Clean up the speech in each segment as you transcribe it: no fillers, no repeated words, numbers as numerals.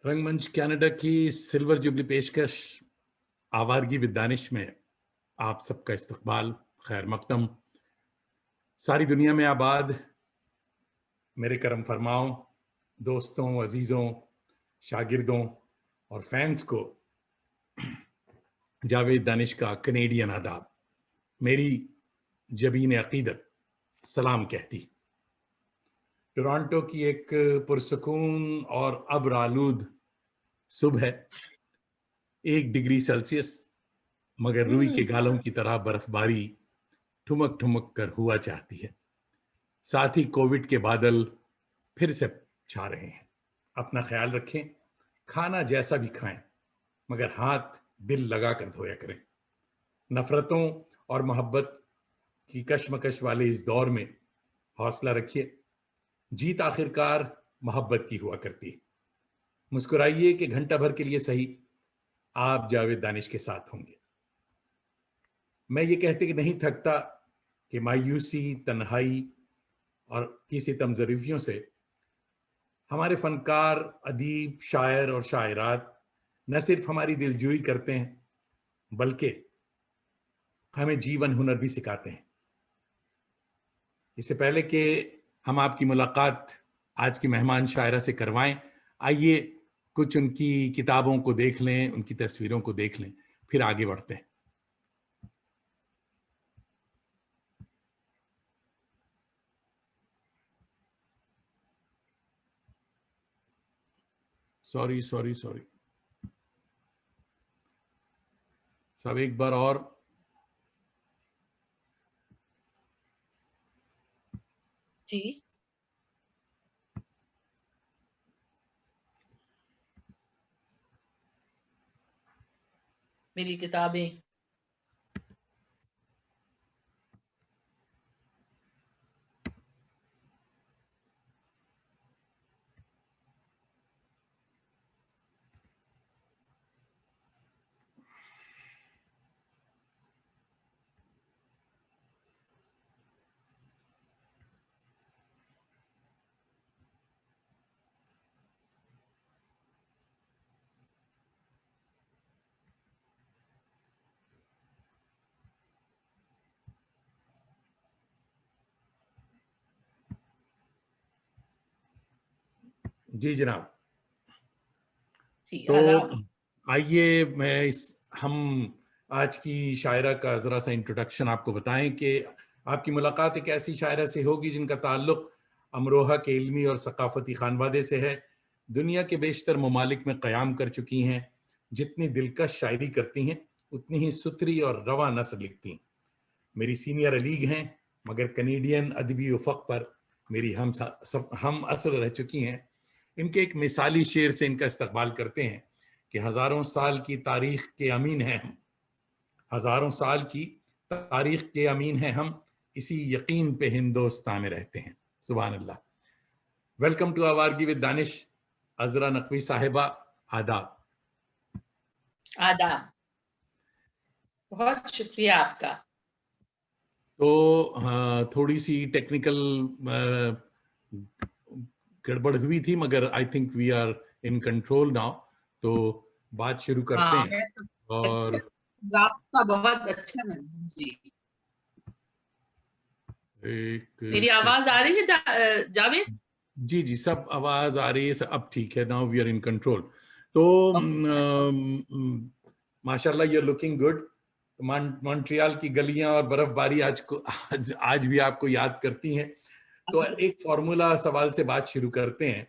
रंगमंच कनाडा की silver jubilee पेशकश आवारगी विद दानिश में आप सबका इस्तकबाल खैर मकदम। सारी दुनिया में आबाद मेरे करम फरमाओ दोस्तों, अजीज़ों, शागिर्दों और फैंस को जावेद दानिश का कनेडियन आदाब। मेरी जबीन अकीदत सलाम कहती। टोरंटो की एक पुरसकून और अब्र आलूद सुबह है, 1 डिग्री सेल्सियस, मगर रुई के गालों की तरह बर्फबारी ठुमक ठुमक कर हुआ चाहती है। साथ ही कोविड के बादल फिर से छा रहे हैं। अपना ख्याल रखें, खाना जैसा भी खाएं, मगर हाथ दिल लगा कर धोया करें। नफरतों और मोहब्बत की कशमकश वाले इस दौर में हौसला रखिए। जीत आखिरकार मोहब्बत की हुआ करती है। मुस्कुराइए कि घंटा भर के लिए सही आप जावेद दानिश के साथ होंगे। मैं ये कहते कि नहीं थकता कि मायूसी, तन्हाई और की सितम ज़रीफियों से हमारे फनकार, अदीब, शायर और शायरात न सिर्फ हमारी दिलजोई करते हैं, बल्कि हमें जीवन हुनर भी सिखाते हैं। इससे पहले कि हम आपकी मुलाकात आज की मेहमान शायरा से करवाएं, आइए कुछ उनकी किताबों को देख लें, उनकी तस्वीरों को देख लें, फिर आगे बढ़ते हैं। सॉरी सॉरी सॉरी सब एक बार और। जी, मेरी किताबें। जी जनाब। जी, तो आदाब। आइए हम आज की शायरा का ज़रा सा इंट्रोडक्शन आपको बताएं कि आपकी मुलाकात एक ऐसी शायरा से होगी जिनका ताल्लुक अमरोहा के इल्मी और सकाफती खानवादे से है। दुनिया के बेशतर ममालिक में क़याम कर चुकी हैं। जितनी दिलकश शायरी करती हैं, उतनी ही सुथरी और रवा नस्र लिखती हैं। मेरी सीनियर अलीग हैं, मगर कनेडियन अदबी उफ़क़ पर मेरी हम असर रह चुकी हैं। इनके एक मिसाली शेर से इनका इस्तकबाल करते हैं कि हज़ारों साल की तारीख के अमीन हैं हम, हज़ारों साल की तारीख के अमीन हैं हम, इसी यकीन पे हिंदुस्तान में रहते हैं। सुभान अल्लाह। वेलकम टू आवारगी विद दानिश, अजरा नकवी साहिबा। आदाब। आदाब। बहुत शुक्रिया आपका। तो थोड़ी सी टेक्निकल गड़बड़ हुई थी, मगर I think we are in control now. तो बात शुरू करते हाँ, हैं। मैं तो और आपका बहुत अच्छा है। जी, एक मेरी से आवाज आ रही है जावेद? जी जी, सब आवाज आ रही है, अब ठीक है। Now we are in control. तो माशाल्लाह, you are looking good. Montreal की गलियां और बर्फबारी आज भी आपको याद करती हैं। तो एक फॉर्मूला सवाल से बात शुरू करते हैं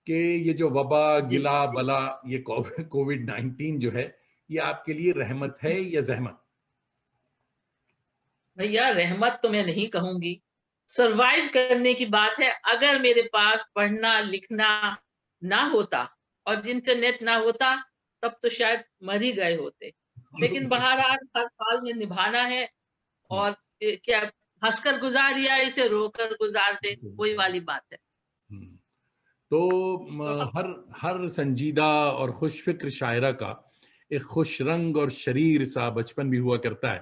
कि ये जो वबा, जी, गिला बला, ये कोविड-19 जो है, ये आपके लिए रहमत है या जहमत? भैया रहमत तो मैं नहीं कहूंगी। सरवाइव करने की बात है। अगर मेरे पास पढ़ना लिखना ना होता और इंटरनेट ना होता, तब तो शायद मर ही गए होते। लेकिन बहरहाल हर हाल में निभाना है। और क्या, हंसकर गुजार या इसे रोकर गुजार दे, वही वाली बात है। हम्म। तो तो हर हर संजीदा और खुश फिक्र शायरा का एक खुश रंग और शरीर सा बचपन भी हुआ करता है।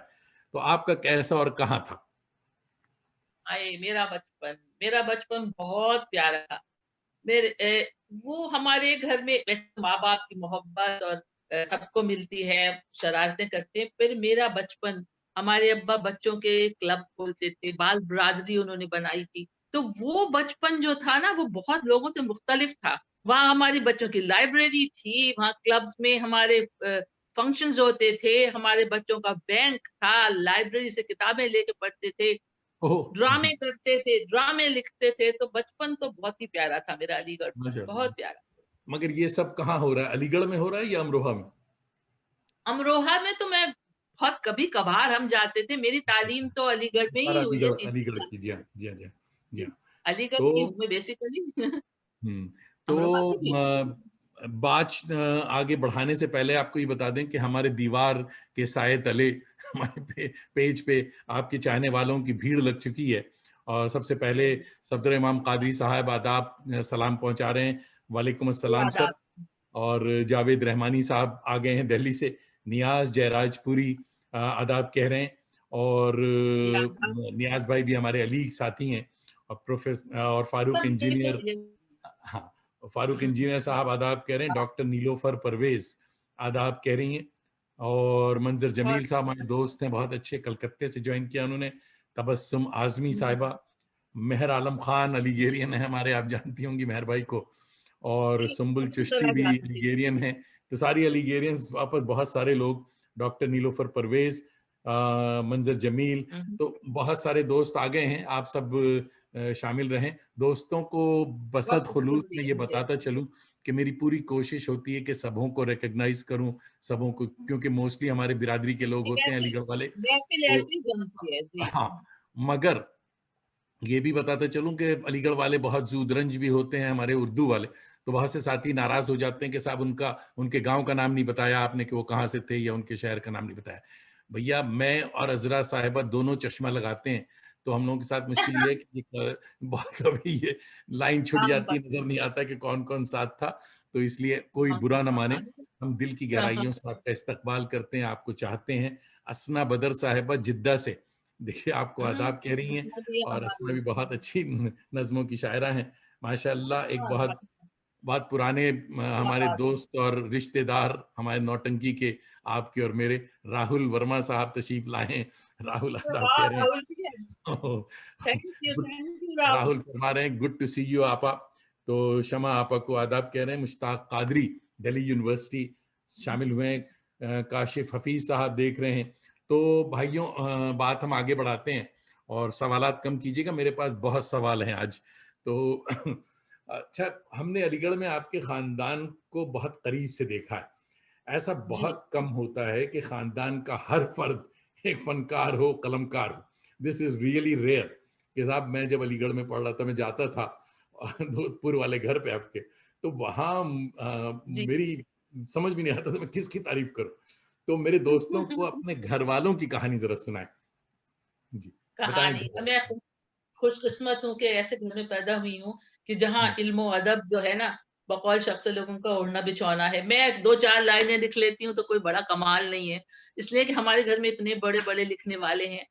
तो आपका कैसा और कहाँ था? आए मेरा बचपन बहुत प्यारा था। वो हमारे घर में वैसे माँ-बाप की मोहब्बत और सबको मिलती है, शरारतें करते हैं, फिर मेरा बचपन, हमारे अब्बा बच्चों के क्लब खोलते थे, बाल बिरादरी उन्होंने बनाई थी। तो वो बचपन जो था ना, वो बहुत लोगों से मुख्तलिफ था। वहाँ हमारी बच्चों की लाइब्रेरी थी, वहाँ क्लब्स में हमारे फंक्शंस होते थे, हमारे बच्चों का बैंक था, लाइब्रेरी से किताबें लेके पढ़ते थे, ओह! ड्रामे करते थे, ड्रामे लिखते थे, तो बचपन तो बहुत ही प्यारा था मेरा अलीगढ़ में, माशाअल्लाह। बहुत प्यारा। मगर ये सब कहाँ हो रहा है? अलीगढ़ में हो रहा है या अमरोहा में? अमरोहा में तो मैं बहुत कभी-कभार हम जाते थे, मेरी तालीम अच्छा, तो अलीगढ़ में पर ही हुई है अलीगढ़ तीसरी अलीगढ़ क्लास की। जी हाँ, जी हाँ, जी हाँ। जी जी, हाँ। अलीगढ़ की तो हूँ मैं बेसिकली हुँ, अमरोहा की तो भी हूँ। आगे बढ़ाने से पहले आपको ये बता दें कि हमारे दीवार के साए तले हमारे पेज पे आपके चाहने वालों की भीड़ लग चुकी है। और सबसे पहले हुँ, सफदर इमाम कादरी साहब आदाब सलाम पहुँचा रहे हैं। वालेकुम जी अस्सलाम सर। आदाब। और जावेद रहमानी साहब आ गए हैं दिल्ली से। नियाज़ जयराजपुरी आदाब कह रहे हैं। और जी आदाब। नियाज़ भाई भी हमारे अली साथी हैं। और फारूक सब मिलके इंजीनियर, मिलेंगे। हाँ, फारूक इंजीनियर साहब आदाब कह रहे हैं। डॉक्टर नीलोफर परवेज आदाब कह रही हैं। और मंजर बहुत जमील साहब हमारे दोस्त हैं, बहुत अच्छे, कलकत्ते से ज्वाइन किया उन्होंने। तबस्सुम आजमी हुँ, साहिबा, मेहर आलम खान जी, अलीगेरियन है हमारे, आप जानती होंगी मेहर भाई को। और जी, सुम्बुल अच्छी चिश्ती तरह भी जानती हूँ। अलीगेरियन है। तो सारी अलीगेरियंस वापस बहुत सारे लोग, डॉक्टर नीलोफर परवेज, मंजर जमील, हुँ, तो बहुत सारे दोस्त आ गए हैं। आप सब शामिल रहें। दोस्तों को बहुत बसत खुलूस में खुशनुदी ये मुझे। बताता चलूं कि मेरी पूरी कोशिश होती है कि सबों को रिकॉग्नाइज करूं, सबों को, क्योंकि मोस्टली हमारे बिरादरी के लोग ये होते हैं वैसे अलीगढ़ वाले। महफ़िल तो ऐसी जमती है, जी। हाँ, मगर ये भी बताता चलूं कि अलीगढ़ वाले बहुत जूदरंज भी होते हैं, हमारे उर्दू वाले। तो बहुत से साथी नाराज हो जाते हैं कि साहब उनका, उनके गांव का नाम नहीं बताया आपने कि वो कहाँ से थे, या उनके शहर का नाम नहीं बताया। भैया मैं और अजरा साहिबा दोनों चश्मा लगाते हैं, तो हम लोगों के साथ मुश्किल ये है कि बहुत कभी ये लाइन छूट नाम जाती है, पता नजर नहीं आता कि कौन कौन साथ था। तो इसलिए कोई हाँ, बुरा ना हाँ, माने, हाँ, हम दिल की हाँ, हाँ, गहराइयों से आपका इस्तकबाल करते हैं, आपको चाहते हैं। असना बदर साहिबा जिद्दा से, देखिए आपको हाँ, आदाब कह रही हैं। उसमें भी और असमा हमारी भी बहुत अच्छी नज़्मों की शायरा हैं, माशाअल्लाह। एक हाँ, बहुत बहुत बहुत पुराने हमारे आभार। दोस्त और रिश्तेदार हमारे नौटंकी के, आपके और मेरे, राहुल वर्मा साहब तशरीफ लाए हैं। राहुल आदाब वाह! कह रहे राहुल जी है। हैं। Good, thank you Rahul. Rahul फरमा रहे हैं गुड टू सी यू आपा। तो शमा आपा को आदाब कह रहे हैं। मुश्ताक कादरी दिल्ली यूनिवर्सिटी शामिल हुए हैं। काशिफ हफीज साहब देख रहे हैं। तो भाइयों बात हम आगे बढ़ाते हैं, और सवालात कम कीजिएगा, मेरे पास बहुत सवाल हैं आज। तो अच्छा, हमने अलीगढ़ में आपके खानदान को बहुत करीब से देखा है। ऐसा जी। बहुत कम होता है कि खानदान का हर फर्द एक फनकार हो, कलमकार हो। This is really rare. कि साहब मैं जब अलीगढ़ में पढ़ रहा था, मैं जाता था जोधपुर वाले घर पे आपके, तो वहाँ जी। मेरी समझ भी नहीं आता था मैं किसकी तारीफ करूं। तो मेरे दोस्तों को अपने घर वालों की कहानी जरा सुनाएं। जी, बताएं घर कहानी वालों मैं की। खुशकिस्मत हूँ कि ऐसे घर में पैदा हुई हूँ कि जहाँ हम्म, इल्म और अदब जो है ना, बकौल शख्स लोगों का ओढ़ना बिछौना है। मैं 2-4 लाइनें लिख लेती हूँ तो कोई बड़ा कमाल नहीं है। इसलिए कि हमारे घर में इतने बड़े-बड़े लिखने वाले हैं।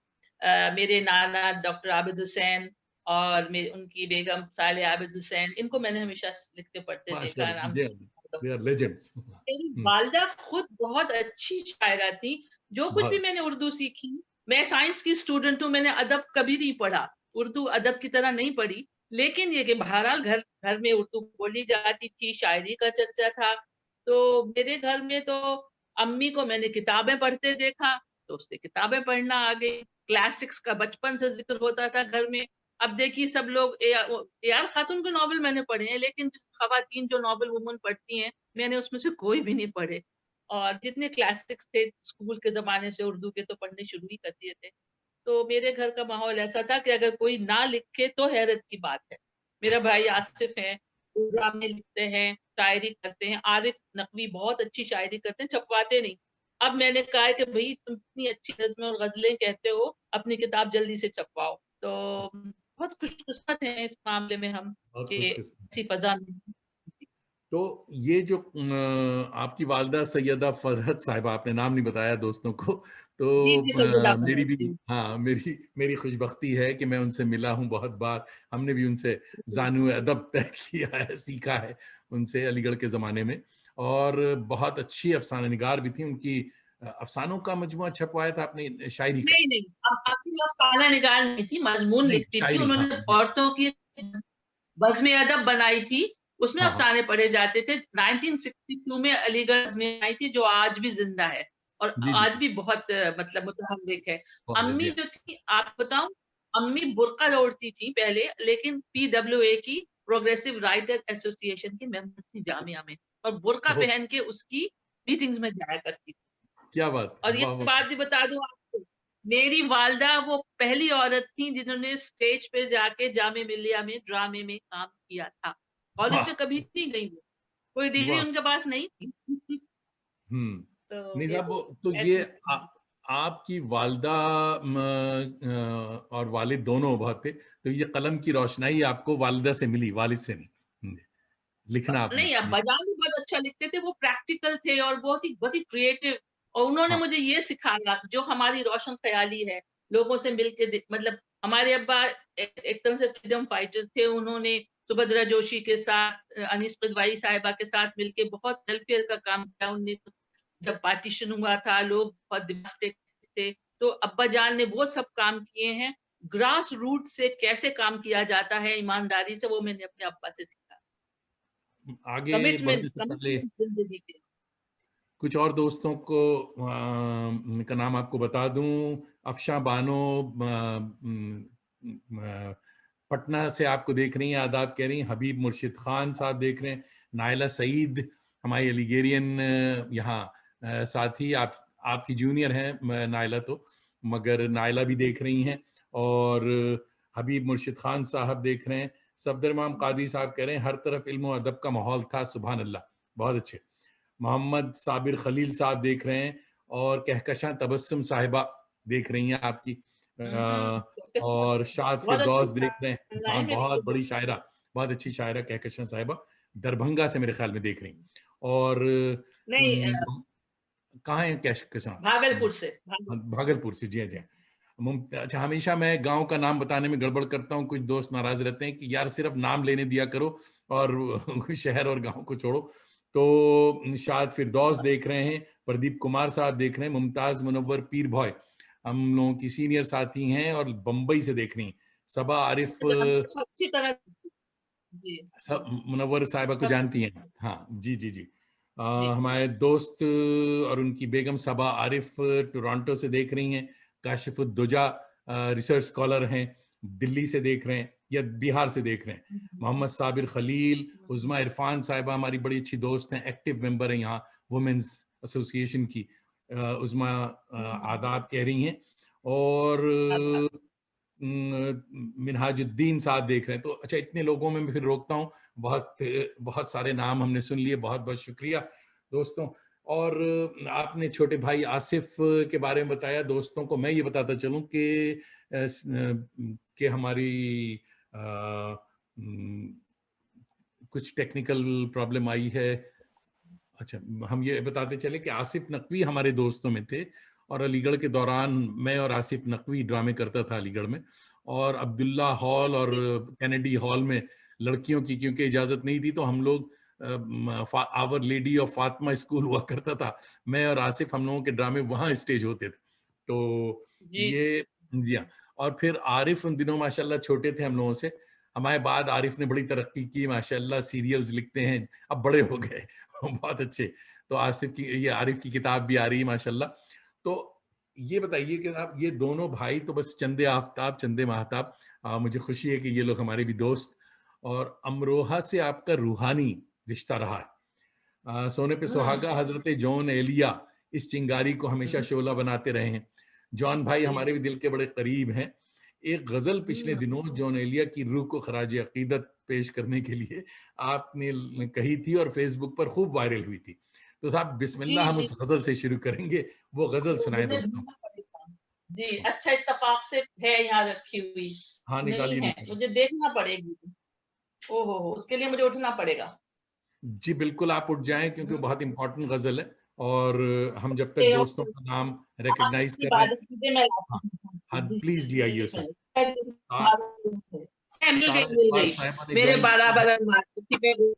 मेरे नाना डॉक्टर आबिद हुसैन और उनकी बेगम साले आबिद हुसैन, इनको मैंने हमेशा लिखते पढ़ते देखा है, नाम माशाल्लाह, सुना। They are legends. मेरी वालिदा खुद बहुत अच्छी शायरा थी। जो कुछ भी बहुत। मैंने उर्दू सीखी, मैं साइंस की स्टूडेंट हूँ, मैंने अदब कभी नहीं पढ़ा। उर्दू अदब की तरह नहीं पढ़ी, लेकिन ये कि बहरहाल घर घर में उर्दू बोली जाती थी, शायरी का चर्चा था। तो मेरे घर में तो अम्मी को मैंने किताबें पढ़ते देखा, तो उससे किताबें पढ़ना आ गई। क्लासिक्स का बचपन से ज़िक्र होता था घर में। अब देखिए सब लोग ए आर खातून के नॉवल मैंने पढ़े हैं, लेकिन ख़वातीन जो नॉवल वुमन पढ़ती हैं, मैंने उसमें से कोई भी नहीं पढ़े। और जितने क्लासिक्स थे स्कूल के ज़माने से उर्दू के, तो पढ़ने शुरू ही कर दिए थे। तो मेरे घर का माहौल ऐसा था कि अगर कोई ना लिखे तो हैरत की बात है। मेरा भाई आसिफ है, वो ड्रामे लिखते हैं, शायरी करते हैं। आरिफ नकवी बहुत अच्छी शायरी करते हैं, छपवाते नहीं। अब मैंने कहा है कि भई तुम इतनी अच्छी नज़्में और ग़ज़लें कहते हो, अपनी किताब जल्दी से छपवाओ। तो बहुत खुशकिस्मत हैं इस मामले में हम बहुत कि खुशकिस्मत ऐसी है। फ़ज़ा में। तो ये जो आपकी वालदा सैयदा फरहत साहिबा, आपने नाम नहीं बताया दोस्तों को, तो जी, जी, सैयदा मेरी फरहत, भी, जी। हाँ, मेरी मेरी खुशबख्ती है कि मैं उनसे मिला हूँ बहुत बार। हमने भी उनसे जी, ज़ानू अदब तय किया है, सीखा है उनसे अलीगढ़ के ज़माने में। और बहुत अच्छी अफ़साना निगार भी थी। उनकी अफ़सानों का मजमुआ छपवाया था आपने, शायरी का? नहीं, नहीं, आपकी अफ़साना निगार नहीं थी, मज़मून नहीं, लिखती थी। शायरी, हाँ, उन्होंने जी। औरतों की बज़्म-ए-अदब बनाई थी, उसमें हाँ, हाँ। अफ़साने पढ़े जाते थे। 1962 में अलीगढ़ में आई थी, जो आज भी ज़िंदा है और जी, जी, आज जी। भी बहुत मतलब मुतहर्रिक है। बहुत है, जी अम्मी हाँ। जो थी, आप बताऊँ, अम्मी बुर्का ओढ़ती थी पहले, लेकिन पीडब्ल्यूए की प्रोग्रेसिव राइटर एसोसिएशन की मेंबर थी जामिया में, और बुर्का ओह! पहन के उसकी मीटिंग्स में जाया करती थी। क्या बात और है! ये वाह, वाह, वाह! बात भी बता दूँ आपको, मेरी वालिदा वो पहली औरत थी जिन्होंने स्टेज पे जाके जामिया मिल्लिया में ड्रामे में काम किया था। कॉलेज में वाह! कभी नहीं गई वो, कोई डिग्री वाह! उनके पास नहीं थी। हुँ। तो नहीं ये साहब, वो तो ये ऐसी आपकी वालिदा और वालिद दोनों बहुत थे, तो ये कलम की रोशनाई आपको वालिदा से मिली, वालिद से नहीं। हुँ, लिखना आपने, नहीं, जी। अब्बाजान भी बहुत अच्छा लिखते थे, वो प्रैक्टिकल थे और बहुत ही क्रिएटिव, और उन्होंने हाँ, मुझे ये सिखाया जो हमारी रोशन ख़याली है, लोगों से मिलके मतलब हमारे अब्बा एक तरह से फ्रीडम फाइटर थे। उन्होंने सुभद्रा जोशी के साथ, अनीस पदवाई साहिबा के साथ मिलके बहुत वेलफेयर का काम किया। उन्नीस जब पार्टीशन हुआ था, लोग बहुत डिवास्टेड थे, तो अब्बा जान ने वो सब काम किए हैं। ग्रास रूट से कैसे काम किया जाता है ईमानदारी से, वो मैंने अपने अब्बा से सीखा। आगे बढ़ने कमिटमेंट से पहले कमिटमेंट ज़िंदगी के। कुछ और दोस्तों को का नाम आपको बता दूं। अफशा बानो पटना से आपको देख रही हैं, आदाब कह रही हैं। हबीब मुर्शिद खान साहब देख रहे हैं। नायला सईद हमारी अलीगेरियन यहाँ साथी, आपकी जूनियर हैं नायला तो, मगर नायला भी देख रही हैं। और हबीब मुर्शिद खान साहब देख रहे हैं। सफदर इमाम कादी साहब कह रहे हैं हर तरफ इल्म और अदब का माहौल था, सुभान अल्लाह, बहुत अच्छे। मोहम्मद साबिर खलील साहब देख रहे हैं। और कहकशां तबस्सुम साहिबा देख रही हैं आपकी। और शाद बहुत अच्छी फिरदौस देख रहे हैं। शायरा हाँ, है मेरी बहुत खुद। बड़ी शायरा, बहुत अच्छी शायरा कहकशां साहिबा, दरभंगा से मेरे ख्याल में देख रही हैं। और नहीं, कहाँ है कहकशां? भागलपुर से, हाँ, भागलपुर। भागलपुर से, जी हाँ, जी हाँ। अच्छा, हमेशा मैं गांव का नाम बताने में गड़बड़ करता हूँ, कुछ दोस्त नाराज रहते हैं कि यार सिर्फ नाम लेने दिया करो और शहर और गांव को छोड़ो। तो शायद फिरदौस देख रहे हैं, प्रदीप कुमार साहब देख रहे हैं, मुमताज मुनव्वर पीर भॉय हम लोगों की सीनियर साथी हैं और बंबई से देख रही हैं। सबा आरिफ, अच्छी तरह जी, सब मुनव्वर साहिबा को सब जानती हैं? हाँ, जी, जी, जी। जी। हमारे दोस्त और उनकी बेगम सबा आरिफ टोरंटो से देख रही हैं। काशिफुद्दुजा रिसर्च स्कॉलर हैं, दिल्ली से देख रहे हैं या बिहार से देख रहे हैं। मोहम्मद साबिर खलील, उज़मा इरफान साहिबा हमारी बड़ी अच्छी दोस्त हैं, एक्टिव मेंबर हैं यहाँ वुमेन्स एसोसिएशन की। उज़मा आदाब कह रही हैं। और मिनहाजुद्दीन साहब देख रहे हैं। तो अच्छा, इतने लोगों में मैं फिर रोकता हूँ। बहुत बहुत सारे नाम हमने सुन लिए, बहुत बहुत शुक्रिया दोस्तों। और आपने छोटे भाई आसिफ के बारे में बताया। दोस्तों को मैं ये बताता चलूं कि हमारी अ, उम, कुछ टेक्निकल प्रॉब्लम आई है। अच्छा, हम ये बताते चले कि आसिफ नकवी हमारे दोस्तों में थे। और अलीगढ़ के दौरान मैं और आसिफ नकवी ड्रामे करता था अलीगढ़ में। और अब्दुल्ला हॉल और कैनेडी हॉल में लड़कियों की क्योंकि इजाज़त नहीं थी, तो हम लोग our lady of Fatima school हुआ करता था। मैं और आसिफ, हम लोगों के ड्रामे वहाँ स्टेज होते थे। तो जी, ये, जी हाँ। और फिर आरिफ उन दिनों माशाल्लाह छोटे थे हम लोगों से। हमारे बाद आरिफ ने बड़ी तरक्की की माशाल्लाह, सीरियल्स लिखते हैं, अब बड़े हो गए। बहुत अच्छे। तो आसिफ की, ये आरिफ की किताब भी आ रही है माशाल्लाह। तो ये बताइए कि आप ये दोनों भाई तो बस चंदे आफ्ताब, चंदे महताब। मुझे खुशी है कि ये लोग हमारे भी दोस्त। और अमरोहा से आपका रूहानी रिश्ता रहा है। सोने पे हुँ, सुहागा हजरत जॉन एलिया इस चिंगारी को हमेशा हुँ, शोला बनाते रहे हैं। जॉन भाई जी, हमारे भी दिल के बड़े करीब हैं। एक गजल पिछले हुँ। दिनों जॉन एलिया की रूह को खराज अकीदत पेश करने के लिए आपने कही थी और फेसबुक पर खूब वायरल हुई थी। तो साहब जी, बिस्मिल्लाह, हम जी, उस गजल से शुरू करेंगे। वो गजल वो सुनाए मुझे दोस्तों। ढूँढना पड़ेगा। जी, अच्छा इत्तेफ़ाक से है यहाँ रखी हुई, हाँ, नहीं निकालिए, है, निकालिए। मुझे देखना पड़ेगी। ओह हो! उसके लिए मुझे उठना पड़ेगा। जी बिल्कुल, आप उठ जाएं क्योंकि बहुत इंपॉर्टेंट गजल है, और हम जब तक ओके दोस्तों ओके, का नाम आप रिकग्नाइज अपनी कर रहे हैं। इबादत कीजिए, मैं हाँ, लाती हूँ। हाँ, जी प्लीज जी ले आइए जी, उसे। ता- मिल तारा गई मिल इकबाल गई, साहिबा ने मेरे ज्वाइन किया है। बराबर मार्केट में।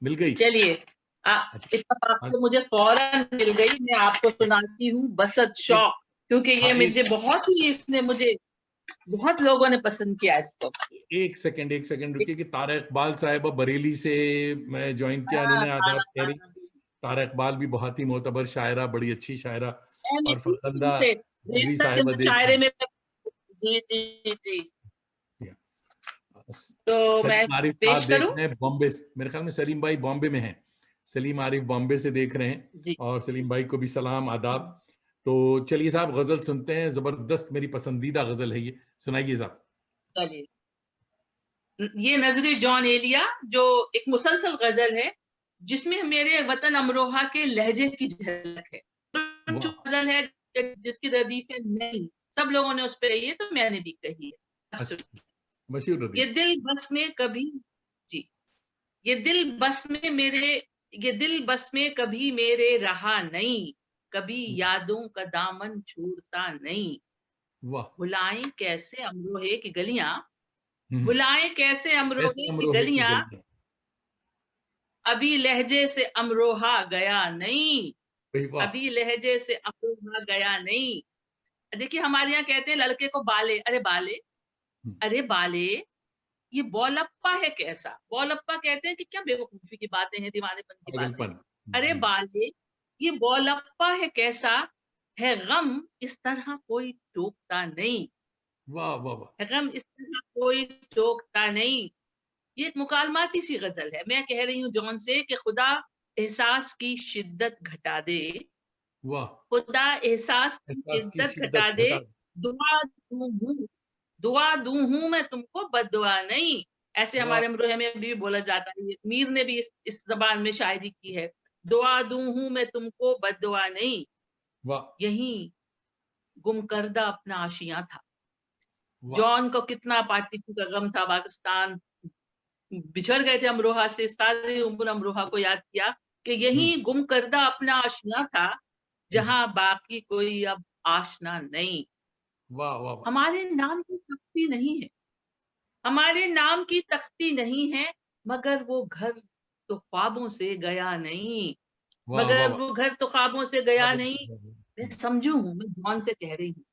मिल गई? चलिए, अच्छा। इत्तेफाक हाँ, से मुझे फौरन मिल गई। मैं आपको सुनाती हूँ बसत एक, शौक, क्योंकि ये हाँ, मुझे बहुत ही, इसने मुझे बहुत लोगों ने पसंद किया इसको। एक सेकंड रुकिए कि तारा इकबाल साहिबा बरेली से मैं ज्वाइन किया, हाँ इन्होंने हाँ आदाब कह रही। हाँ, तारा इकबाल भी बहुत ही मोतबर शायरा, बड़ी अच्छी शायरा। मैं और मिली थी फरखंदा इनसे रिजवी रियासत के साहिबा देख मुशायरे रही में। जी जी जी, हैं। तो मैं सलीम आरिफ साहब पेश देख करूं। रहे हैं बॉम्बे से, मेरे ख्याल में सलीम भाई बॉम्बे में हैं। सलीम आरिफ बॉम्बे से देख रहे हैं, जी और सलीम भाई को भी सलाम आदाब। तो चलिए साहब, गजल सुनते हैं। जबरदस्त, मेरी पसंदीदा गजल है ये, सुनाइए साहब। चलिए, ये नजरे जॉन एलिया, जो एक मुसलसल गजल है, जिसमें मेरे वतन अमरोहा के लहजे की झलक है। जो वाह। गजल है जिसकी रदीफें नहीं सब लोगों ने उस पर कही है, तो मैंने भी कही है। अब अच्छा, सुनिए। मशहूर ये रदीफ। दिल बस में कभी, जी, ये दिल बस में मेरे, ये दिल बस में कभी मेरे रहा नहीं, कभी यादों का दामन छोड़ता नहीं। वाह। भुलाएं कैसे अमरोहे की गलियां, हम्म। भुलाएं कैसे ऐसे अमरोहे की अमरोहे की गलियां, गलियां। अभी लहजे से अमरोहा गया नहीं, भाई वाह। अभी लहजे से अमरोहा गया नहीं। देखिए, हमारे यहाँ कहते हैं लड़के को बाले, अरे बाले, हम्म, अरे बाले, ये बौलप्पा है कैसा। बौलप्पा कहते हैं कि क्या बेवकूफी की बातें हैं, दीवानेपन की बातें। पागलपन। अरे बाले, ये बौलप्पा है कैसा, है गम इस तरह कोई टोकता नहीं, वाह वाह वाह। है गम इस तरह कोई टोकता नहीं। ये एक मुकालमाती सी गजल है। मैं कह रही हूँ जॉन से कि खुदा एहसास की शिद्दत घटा दे, वाह। खुदा एहसास की एहसास की शिद्दत घटा शिद्दत दे, घटा। दुआ दूं हूं, दुआ दूं हूं मैं तुमको बददुआ नहीं। ऐसे वाह हमारे अमरोहा में भी बोला जाता है। ये मीर ने भी इस जबान में शायरी की है। दुआ दूं हूं मैं तुमको बददुआ नहीं, वाह यही गुम करदा अपना आशियां था। वाह। जॉन को कितना पार्टीशन का गम था। पाकिस्तान बिछड़ गए थे अमरोहा से, सारी उम्र अमरोहा को याद किया कि हम्म, यही गुम करदा अपना आशियां था, हम्म, जहां बाकी कोई अब आशना नहीं। वाह वाह वाह। हमारे नाम की तख्ती नहीं है, हमारे नाम की तख्ती नहीं है, मगर वो घर तो ख्वाबों से गया नहीं, वाह वाह मगर वाह। वो घर तो ख्वाबों से क्या गया बात नहीं। है। मैं समझू हूं, मैं जॉन से कह रही हूँ,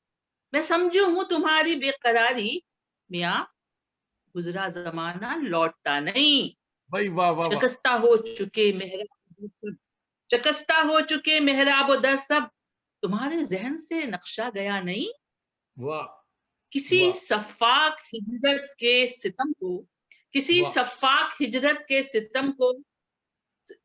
मैं समझू हूं तुम्हारी बेकरारी, मियाँ गुजरा जमाना लौटता नहीं। भाई वाह वाह वाह। शिकस्ता हो चुके मेहराब, शिकस्ता हो चुके मेहराब दर सब, तुम्हारे जहन से नक्शा गया नहीं। वाह किसी वाह सफाक हिजरत के सितम को, किसी वाह। सफाक हिजरत के सितम को,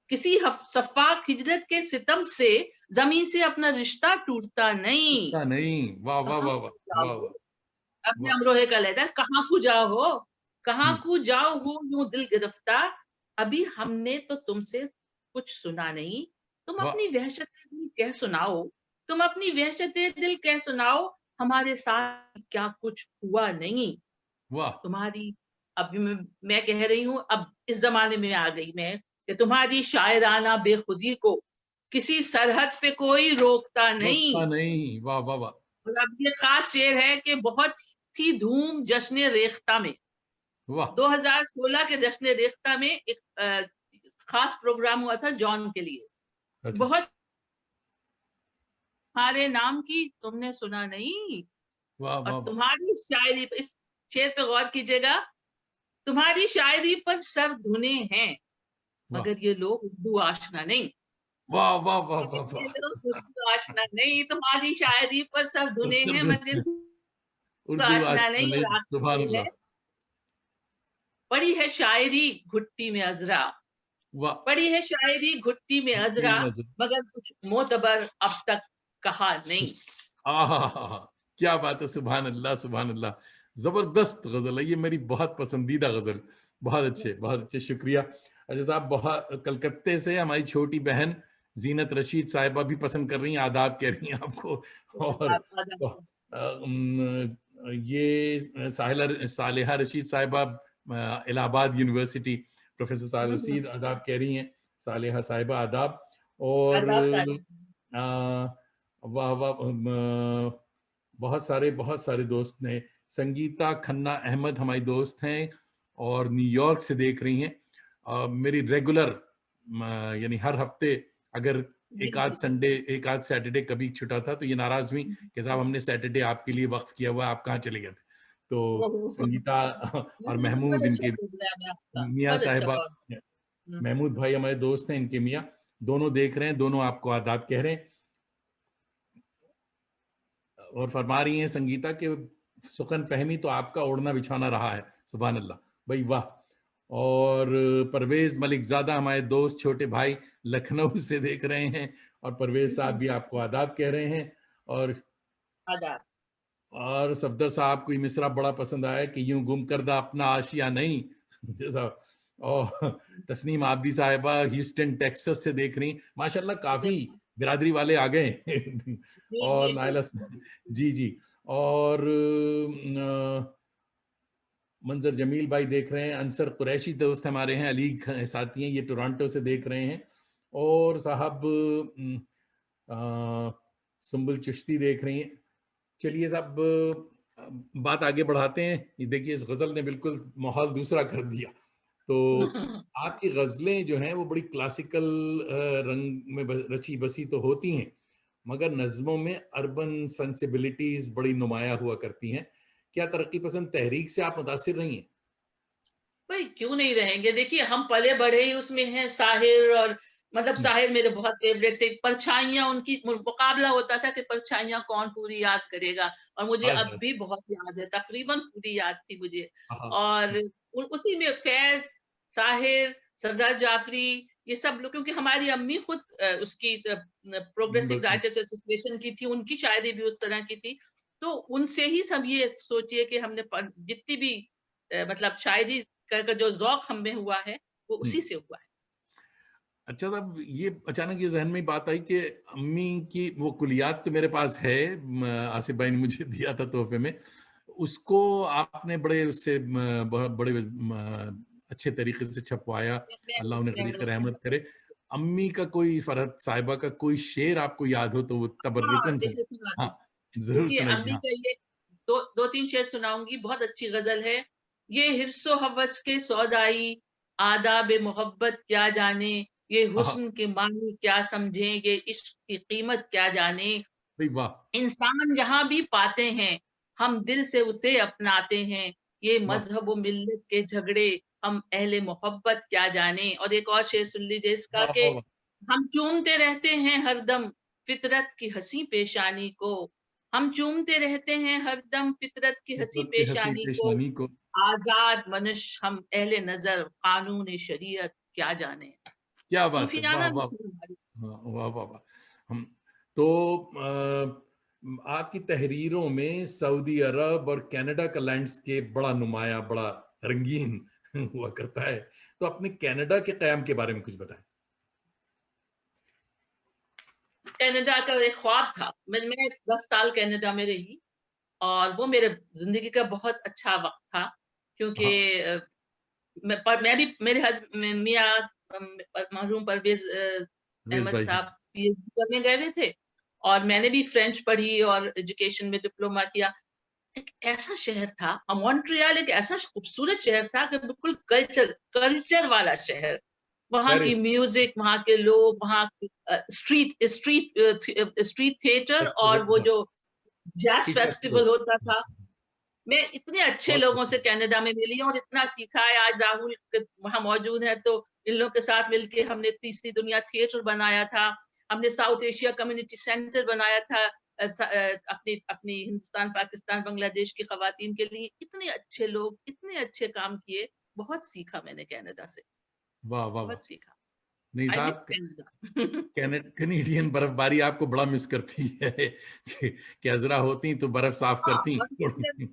किसी सफाक हिजरत के सितम से जमीन से अपना रिश्ता टूटता नहीं। इतना नहीं। वाह वाह कहाँ वाह वाह को जाओ वाह हो, वाह अपने वाह। अमरोहे का लहदा, कहाँ को जाओ हो, कहाँ हम्म, को जाओ हो यूं दिल गिरफ्तार, अभी हमने तो तुमसे कुछ सुना नहीं, तुम वाह अपनी वहशत दिल कह सुनाओ, तुम अपनी वहशत दिल कह सुनाओ, हमारे साथ क्या कुछ हुआ नहीं। वाह तुम्हारी, अभी मैं कह रही हूँ, अब इस जमाने में आ गई मैं, कि तुम्हारी शायराना बेखुदी को किसी सरहद पे कोई रोकता नहीं। रोकता नहीं। वाह वाह वाह और अब ये खास शेर है कि बहुत थी धूम जश्न रेख्ता में, वाह। 2016 के जश्न रेख्ता में एक खास प्रोग्राम हुआ था जॉन के लिए। अच्छा। बहुत, तुम्हारे नाम की तुमने सुना नहीं, वाह और वाह वाह तुम्हारी शायरी पर, इस शेर पे गौर कीजिएगा, तुम्हारी शायरी पर सब धुने हैं, वाह मगर ये लोग उर्दू आशना नहीं। वाह वाह वाह वाह मगर ये वाह। लोग उर्दू आशना नहीं, तुम्हारी शायरी पर सब धुने हैं, मगर उर्दू उर्दू आशना आशना नहीं। नहीं। और सुभान आखिरी है, अल्लाह। पड़ी है शायरी घुट्टी में अजरा, वाह। पड़ी है शायरी घुट्टी में घुट्टी अजरा, में नजर। मगर कुछ मोतबर अब तक कहा नहीं। आहा, क्या बात है। सुभान अल्लाह सुभान अल्लाह। जबरदस्त गजल है ये, मेरी बहुत पसंदीदा गजल। बहुत अच्छे, शुक्रिया। अच्छा साहब, बहुत कलकत्ते से हमारी छोटी बहन जीनत रशीद साहिबा भी पसंद कर रही हैं, आदाब कह रही हैं आपको। और ये साहिला सालेहा रशीद साहिबा इलाहाबाद यूनिवर्सिटी, प्रोफेसर साल रशीद आदाब कह रही हैं, सालेहा साहिबा आदाब। और आदाब सारे। वाह वाह, बहुत सारे दोस्त ने, संगीता खन्ना अहमद हमारी दोस्त हैं और न्यूयॉर्क से देख रही हैं। मेरी रेगुलर यानी हर हफ्ते अगर जी एक आध जी संडे एक आध सैटरडे कभी छुटा था तो ये नाराज हुई कि साहब हमने सैटरडे आपके लिए वक्फ किया हुआ है, आप कहाँ चले गए थे। तो संगीता और महमूद, बहुत अच्छा इनके प्रोग्राम है आपका, मियाँ बहुत अच्छा साहिबा, बहुत। हम्म, महमूद भाई हमारे दोस्त हैं, इनके मियाँ दोनों देख रहे हैं, दोनों आपको आदाब कह रहे हैं। और फरमा रही हैं संगीता कि सुखन फहमी तो आपका ओढ़ना बिछाना रहा है, सुभान अल्लाह भाई वाह। और परवेज मलिक ज्यादा हमारे दोस्त छोटे भाई लखनऊ से देख रहे हैं, और परवेज साहब भी आपको आदाब कह रहे हैं। और आदाब। सफदर साहब को ये मिसरा बड़ा पसंद आया कि यूं गुम करदा अपना आशिया नहीं जैसा। और तस्नीम आबदी साहिबा ह्यूस्टन टेक्सास से देख रही, माशाल्लाह काफी बिरादरी वाले आ गए। जी और जी जी। नाइला, जी जी। और मंजर जमील भाई देख रहे हैं, अंसर कुरैशी दोस्त हमारे हैं, अली साथी हैं, ये टोरंटो से देख रहे हैं। और साहब सुम्बुल चिश्ती देख रही हैं। चलिए साहब बात आगे बढ़ाते हैं। ये देखिए इस गजल ने बिल्कुल माहौल दूसरा कर दिया। तो आपकी गजलें जो हैं वो बड़ी क्लासिकल रंग में रची बसी तो होती हैं, मगर नज्मों में अर्बन सेंसिबिलिटीज बड़ी नुमाया हुआ करती हैं। क्या तरक्की पसंद तहरीक से आप मुतासिर रही हैं? भाई क्यों नहीं रहेंगे, देखिए हम पले बढ़े ही उसमें हैं, साहिर और मतलब हम्म, साहिर मेरे बहुत फेवरेट थे। परछाइयाँ, उनकी मुकाबला होता था कि परछाइयाँ कौन पूरी याद करेगा, और मुझे हाय अब हाय, भी बहुत याद है, तकरीबन पूरी याद थी मुझे। हाँ, और उसी में फैज, साहिर, सरदार जाफरी, ये सब लोग, क्योंकि हमारी अम्मी खुद उसकी प्रोग्रेसिव बिल्कुल। राइटर्स एसोसिएशन की थी, उनकी शायरी भी उस तरह की थी। तो उनसे ही सब ये सोचिए कि हमने जितनी भी मतलब शायरी का जो ज़ौक़ हम में हुआ है, वो हम्म। उसी से हुआ है। अच्छा साहब, ये अचानक ये जहन में बात आई कि अम्मी की वो कुलियात तो मेरे पास है, आसिफ भाई ने मुझे दिया था तोहफे में। उसको आपने बड़े उससे बहुत बड़े अच्छे तरीके से छपवाया, अल्लाह उन्हें मैं गरीक उसको रहमत करे। अम्मी का कोई, फरहत साहिबा का कोई शेर आपको याद हो तो वो हाँ, तबर्रुकन सुन। देखिए सुनाती हाँ, हूँ। जरूर देखिए सुनाइए। अम्मी हाँ का ये 2-3 शेर सुनाऊँगी, बहुत अच्छी गज़ल है। ये हिर्सो हवस के सौदाई, आदाब मोहब्बत क्या जाने, ये हाँ, हुस्न के मानी क्या समझें, ये इश्क की कीमत क्या जाने। भाई वाह इंसान जहाँ भी पाते हैं, हम दिल से उसे अपनाते हैं। ये वाह मज़हब व मिल्लत के झगड़े, हम अहले मोहब्बत क्या जाने। और एक और शेर सुन लीजिए इसका वाह कि वाह वाह, हम चूमते रहते हैं हरदम फितरत की हँसी पेशानी को। हम चूमते रहते हैं हरदम फितरत की हँसी फितरत की हंसी पेशानी को। पेशानी को। आज़ाद मनुष्य हम अहले नज़र, कानून शरीयत क्या जाने। क्या बात है, वाह सूफियाना वाह। नज़्म हमारी। हाँ, वाह वाह वाह। हम तो आपकी तहरीरों में सऊदी अरब और कनाडा का लैंडस्केप बड़ा नुमाया, बड़ा रंगीन हुआ करता है। तो अपने कनाडा के कयाम के बारे में कुछ बताएं। कनाडा का एक ख्वाब था। मैं 10 साल कनाडा में रही, और वो मेरे ज़िंदगी का बहुत अच्छा वक़्त था, क्योंकि हाँ, मैं भी मेरे मियाँ मरहूम परवेज़ रवेश अहमद भाई जी। साहब पीएचडी करने गए हुए थे, और मैंने भी फ्रेंच पढ़ी और एजुकेशन में डिप्लोमा किया। एक ऐसा शहर था, मॉन्ट्रियल एक ऐसा खूबसूरत शहर था कि बिल्कुल कल्चर कल्चर वाला शहर। वहाँ की पेरिस, म्यूज़िक, वहाँ के लोग, वहाँ की स्ट्रीट थिएटर, और फेस्टिवल, वो हाँ, जो जैज़ स्ट्रीट फेस्टिवल। फेस्टिवल होता था। मैं इतने अच्छे बहुत लोगों से खूबसूरत। कनाडा में मिली और इतना सीखा है। आज राहुल वहां मौजूद है, तो इन लोगों के साथ मिलके हमने तीसरी दुनिया थिएटर बनाया था। हमने साउथ एशिया कम्युनिटी सेंटर बनाया था, अपनी अपनी हिंदुस्तान, पाकिस्तान, बांग्लादेश की खवातीन के लिए। इतने अच्छे लोग, इतने अच्छे काम किए। बहुत सीखा मैंने कनाडा से, वाह वाह वाह। बहुत सीखा। नहीं आई मिस साहब, कनाडा। कैनेडियन बर्फबारी आपको बड़ा मिस करती है कि अजरा होती तो बर्फ साफ हाँ, करती। मतलब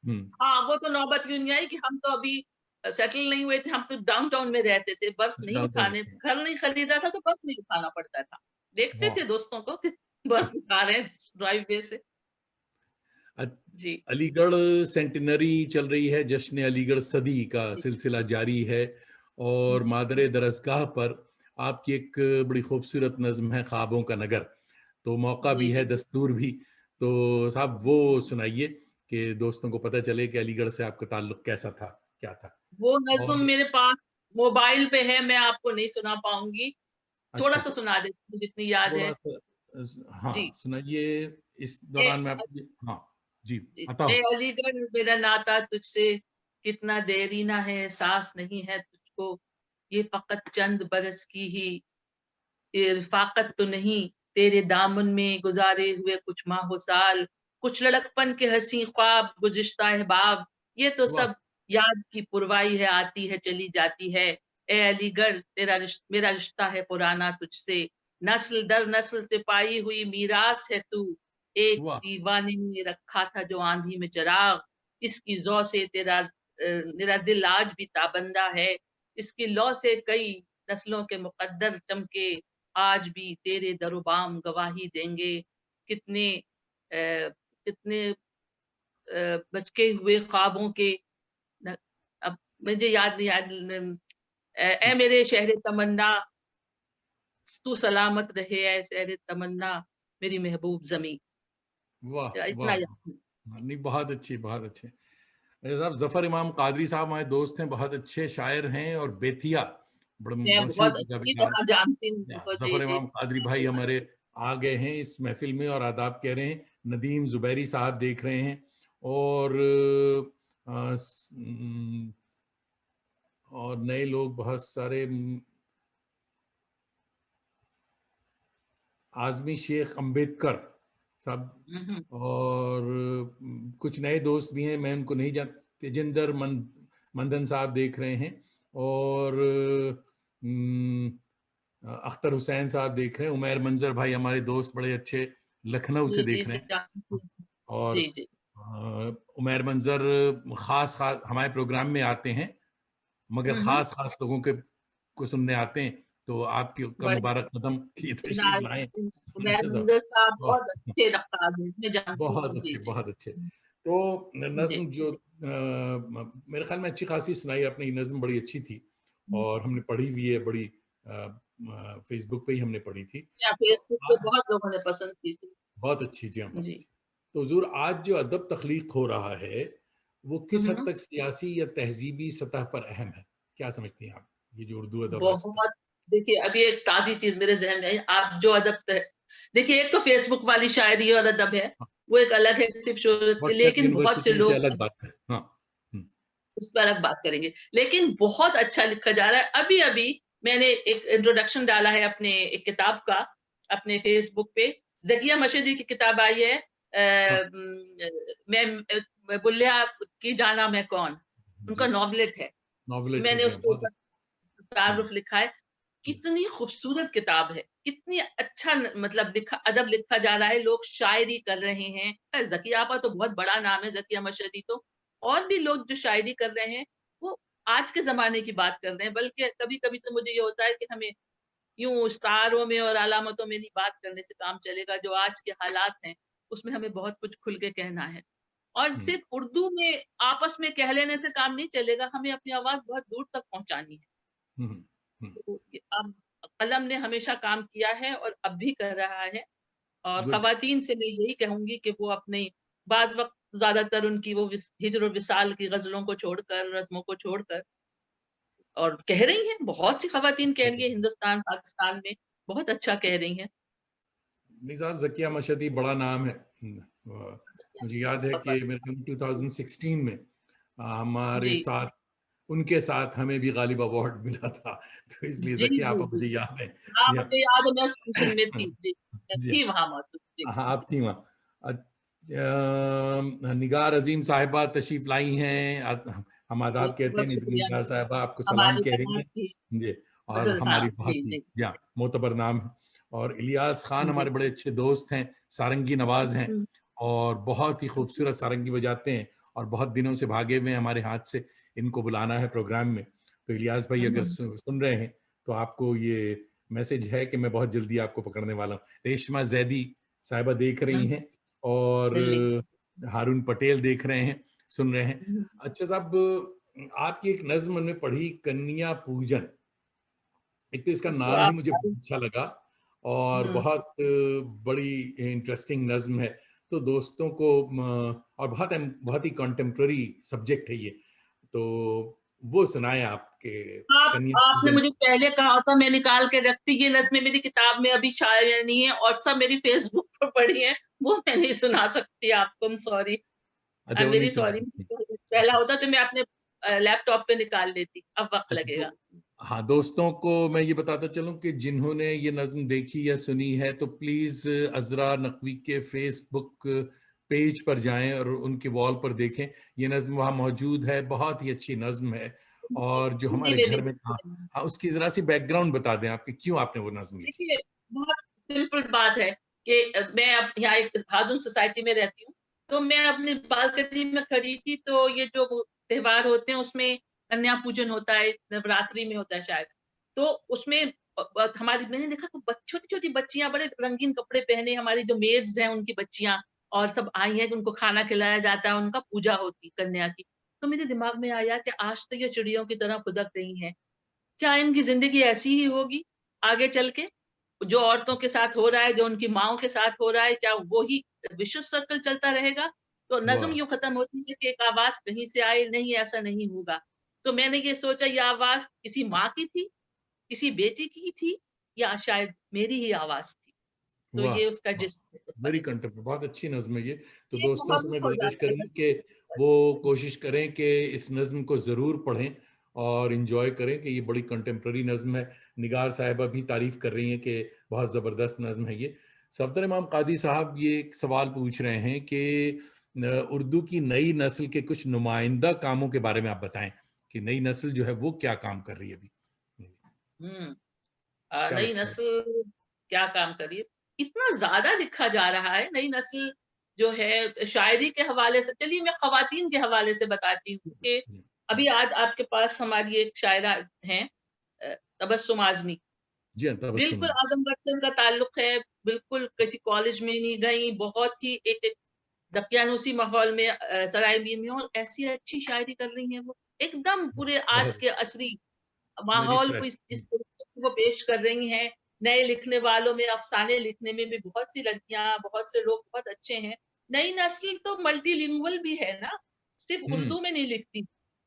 हम्म, हाँ, वो तो नौबत यूँ नहीं आई कि हम तो अभी सेटल नहीं हुए थे, हम तो डाउनटाउन में रहते थे, बर्फ अच्छा, नहीं डाउनटाउन उठाने, में। घर नहीं खरीदा था तो बर्फ नहीं उठाना पड़ता था। देखते वाह। थे दोस्तों को कि बर्फ उठा रहे हैं ड्राइववे से। अ- जी। अलीगढ़ सेंटिनरी चल रही है, जश्न अलीगढ़ सदी का जी। सिलसिला जारी है, और मादरे दरसगाह पर आपकी एक बड़ी खूबसूरत नज्म है ख्वाबों का नगर, तो मौका भी जी, है, जी। दस्तूर भी। तो साहब वो सुनाइए कि दोस्तों को पता चले कि अलीगढ़ से आपका ताल्लुक कैसा था, क्या था। वो नज़्म और मेरे पास मोबाइल पे है, मैं आपको नहीं सुना पाऊँगी। अच्छा, थोड़ा-सा सुना देती हूँ जितनी याद है। थोड़ा सा जी। हाँ सुनाइए, इस ए दौरान मैं आपको हाँ जी जी, आता ए हूँ। अलीगढ़ मेरा नाता तुझसे कितना देरीना है, एहसास नहीं है तुझको, ये फ़क़त चंद बरस की ही ये रिफ़ाक़त तो नहीं, तेरे दामन में गुज़ारे हुए कुछ माहो साल, कुछ लड़कपन के हँसी ख्वाब, गुज़िश्ता अहबाब, ये तो वाह सब याद की पुरवाई है, आती है, चली जाती है। ए अलीगढ़ मेरा रिश्ता है पुराना तुझसे, नस्ल दर नस्ल से पाई हुई मीरास है तू, एक वाह दीवाने ने रखा था जो आँधी में चिराग, इसकी ज़ौ से मेरा दिल आज भी ताबंदा है, इसकी लौ से कई नस्लों के मुक़द्दर चमके, आज भी तेरे दरोबाम गवाही देंगे, कितने कितने बचके हुए ख्वाबों के न अब मुझे याद नहीं ऐ ठीक, मेरे शहर तमन्ना, तू सलामत रहे ऐ शहर तमन्ना, मेरी महबूब ज़मीं। वाह इतना वाह याद है। वाह। नहीं, बहुत अच्छी, बहुत अच्छे। मेरे साहब जफर इमाम कादरी साहब हमारे दोस्त हैं, बहुत अच्छे शायर हैं, और बेतिया बड़े मैं मशहूर बहुत अच्छी तजर्बेकार। तरह जानती हूँ या, उनको। जी, जफर जी। इमाम कादरी भाई हमारे आ गए हैं इस महफिल में और आदाब कह रहे हैं। नदीम जुबैरी साहब देख रहे हैं, और अ, स- न, और नए लोग बहुत सारे, आजमी शेख अम्बेडकर साहब, हुँ, हुँ। और कुछ नए दोस्त भी हैं, मैं उनको नहीं जान, तेजिंदर मंदन साहब देख रहे हैं, और अख्तर हुसैन साहब देख रहे हैं, उमैर मंजर भाई हमारे दोस्त बड़े अच्छे लखनऊ से जी, जी, देख रहे मैं जानती हैं। हूँ। और जी, जी। उमैर मंजर खास खास हमारे प्रोग्राम में आते हैं, मगर हुँ, हुँ। खास खास लोगों के को सुनने आते हैं, तो आपकी का बड़े मुबारक कदम की तशरीफ इनायत लाएं। उमैर साहब वाह, बहुत अच्छे नक्काद हैं, मैं जानती बहुत हूँ। जी, अच्छे, जी। बहुत अच्छे। तो जी। नज्म जो मेरे ख्याल में अच्छी खासी सुनाई आपने, ये नज्म बड़ी अच्छी थी, हुँ। और हमने पढ़ी भी है, बड़ी फेसबुक पे ही हमने पढ़ी थी। या तो फेसबुक पे आज बहुत लोगों ने पसंद की थी। बहुत अच्छी जी, हाँ बहुत जी। अच्छी। तो हुजूर, आज जो अदब तख्लीक हो रहा है, वो हुँ, किस हद हुँ। तक सियासी या तहजीबी सतह पर अहम है, क्या समझती हैं आप, ये जो उर्दू अदब आज होता है। बहुत देखिए, अभी एक ताज़ी चीज़ मेरे ज़हन में आई, आप जो अदब त देखिए, एक तो फेसबुक वाली शायरी और अदब है, हाँ, वो एक अलग है सिर्फ़ शोहरत के, व्हाट्सएप लेकिन बहुत से यूनिवर्सिटी से लोग अलग बात है। हाँ। हम्म, उस पे अलग बात करेंगे। लेकिन बहुत अच्छा लिखा जा रहा है। अभी-अभी मैंने एक इंट्रोडक्शन डाला है अपने एक किताब का, अपने फ़ेसबुक पे। ज़किया मशीदी की किताब आई है, हाँ, मैं बुल्लिया की जाना मैं कौन? उनका जी, नॉवलेट है। नॉवलेट है मैंने जी, हाँ, उसके बहुत ऊपर अच्छा। हम्म, तारुफ़ लिखा है। जी, कितनी खूबसूरत किताब है, कितनी अच्छा मतलब लिखा अदब लिखा जा रहा है, लोग शायरी कर रहे हैं। ज़किया आपा तो बहुत बड़ा नाम है, ज़किया मशीदी तो। और भी लोग जो शायरी कर रहे हैं, वो आज के ज़माने की बात कर रहे हैं, बल्कि कभी-कभी तो मुझे ये होता है कि हमें यूँ इस्तारों में और अलामतों में नहीं बात करने से काम चलेगा, जो आज के हालात हैं, उसमें हमें बहुत कुछ खुल के कहना है। और हम्म, सिर्फ़ उर्दू में आपस में कह लेने से काम नहीं चलेगा, हमें अपनी आवाज़ बहुत दूर तक पहुँचानी है। हम्म, हम्म, तो ये अब कलम ने हमेशा काम किया है और अब भी कर रहा है, और गुड। ख़वातीन से मैं यही कहूँगी कि वो अपने बाज़ वक़्त ज़्यादातर उनकी वो हिज्र और विसाल की ग़ज़लों को छोड़कर, रस्मों को छोड़कर, और कह रही हैं, बहुत सी ख़वातीन कह रही हैं हिंदुस्तान, पाकिस्तान में, बहुत अच्छा कह रही हैं। नहीं साहब, जकिया मशहदी बड़ा नाम है। मुझे याद है बहुत कि बड़ा। मेरे ख्याल में 2016 में हमारे जी। साथ, उनके साथ हमें भी गालिब अवार्ड मिला था, तो इसलिए जी, जकिया जी, आपा जी। मुझे याद है। हाँ, जी हाँ। मुझे याद है मैं उस फंक्शन में थी। जी, मैं जी थी वहाँ मौजूद। जी। हाँ, आप थी वहाँ। निगार अजीम साहिबा तशरीफ लाई हैं, हम आदाब कहते बहुत हैं, शुक्रिया। निगार साहिबा आपको सलाम हमारी कह रही बनात हैं। थी, जी, और बदर था। हमारी बहुत जी, ही जी। या मोतबर नाम है। और इलियास खान जी। हमारे बड़े अच्छे दोस्त हैं, सारंगी नवाज हैं, हुँ, और बहुत ही खूबसूरत सारंगी बजाते हैं, और बहुत दिनों से भागे हुए हैं हमारे हाथ से, इनको बुलाना है प्रोग्राम में। तो इलियास भाई हुँ, अगर हुँ। सुन रहे हैं, तो आपको ये मैसेज है कि मैं बहुत जल्दी आपको पकड़ने वाला हूँ। रेशमा जैदी साहिबा देख हुँ, रही हैं, और दिल्ली से। हारून पटेल देख रहे हैं, सुन रहे हैं। हम्म। अच्छा साहब, आपकी एक नज्म मैंने पढ़ी, कन्या पूजन। एक तो इसका तो नाम ही आप मुझे बहुत अच्छा लगा और हम्म बहुत बड़ी इंटरेस्टिंग नज्म है। तो दोस्तों को और बहुत ही कंटेम्प्ररी सब्जेक्ट है ये, तो वो सुनाए आपके कन्या आपने पूजन। मुझे पहले कहा था, मैं निकाल के रखती, ये नज़्में मेरी किताब में अभी शाया नहीं है और सब मेरी फेसबुक पर पड़ी है, वो मैं नहीं सुना सकती आपको। आई अच्छा, एम वो नहीं वेरी सुना सॉरी। सकती। पहला अच्छा, होता तो मैं अपने लैपटॉप पे निकाल लेती, अब वक्त अच्छा। लगेगा। तो हाँ, दोस्तों को मैं ये बताता चलूं कि जिन्होंने ये नज्म देखी या सुनी है तो प्लीज अजरा नकवी के फेसबुक पेज पर जाएं और उनके वॉल पर देखें। ये नज्म वहाँ मौजूद है, बहुत ही अच्छी नज्म है। और जो हिंदी हमारे में घर में, हाँ, भी। हाँ, उसकी जरा सी बैकग्राउंड बता दें आपके, क्यों आपने वो नज्म लिखी। देखिए, बहुत सिंपल बात है कि मैं अब यहाँ एक हाजन सोसाइटी में रहती हूँ, तो मैं अपनी बालकनी में खड़ी थी, तो ये जो त्योहार होते हैं उसमें कन्या पूजन होता है, नवरात्रि में होता है शायद। तो उसमें हमारी, मैंने देखा तो छोटी छोटी बच्चियां बड़े रंगीन कपड़े पहने, हमारी जो मेड्स हैं उनकी बच्चियां, और सब आई हैं, उनको खाना खिलाया जाता है, उनका पूजा होती कन्या की। तो मेरे दिमाग में आया कि आज तो ये चिड़ियों की तरह फुदक रही हैं, क्या इनकी जिंदगी ऐसी ही होगी आगे चल के? जो औरतों के साथ हो रहा है, जो उनकी माओ के साथ हो रहा है, क्या वो ही विशुद्ध सर्कल चलता रहेगा? तो नज्म वाह, यूं खत्म होती है कि एक आवाज कहीं से आए, नहीं ऐसा नहीं होगा। तो मैंने ये सोचा, ये आवाज किसी माँ की थी, किसी बेटी की थी, या शायद मेरी ही आवाज थी। तो वाह, ये उसका वाह, जिस्म है उस वेरी वाले नज्म। कंटेम्प्रेरी, बहुत अच्छी नज्म है ये। तो ये दोस्तों से मैं बहुत हो गुजारिश जाता है करूंगा कि वो बच्चे। कोशिश करें कि इस नज्म को ज़रूर पढ़ें और इंजॉय करें कि ये बड़ी कंटेम्प्रेरी नज्म है। निगार साहिबा भी तारीफ कर रही हैं कि बहुत ज़बरदस्त नज्म है ये। सफदर इमाम कादी साहब ये एक सवाल पूछ रहे हैं कि उर्दू की नई नस्ल के कुछ नुमाइंदा कामों के बारे में आप बताएं कि नई नस्ल जो है वो क्या काम कर रही है अभी, हम्म क्या नई लगता है। नस्ल क्या काम कर रही है? इतना ज्यादा लिखा जा रहा है, नई नस्ल जो है शायरी के हवाले से। चलिए मैं खवातीन के हवाले से बताती हूँ कि अभी आज आपके पास हमारी एक शायरा हैं, तबस्सुम आजमी। जी हाँ, तबस्सुम। बिल्कुल आजमगढ़ से उनका ताल्लुक है, बिल्कुल किसी कॉलेज में नहीं गई, बहुत ही एक दकियानूसी माहौल में, सराय मीर में, और ऐसी अच्छी शायरी कर रही हैं वो, एकदम पूरे आज बहुत के असरी वेरी माहौल को फ्रेश। जिस तरीके से वो पेश कर रही हैं। नए लिखने वालों में, अफसाने लिखने में भी बहुत सी लड़कियां, बहुत से लोग बहुत अच्छे हैं। नई नस्ल तो मल्टीलिंगुअल भी है ना, सिर्फ हम्म। उर्दू में नहीं लिखती,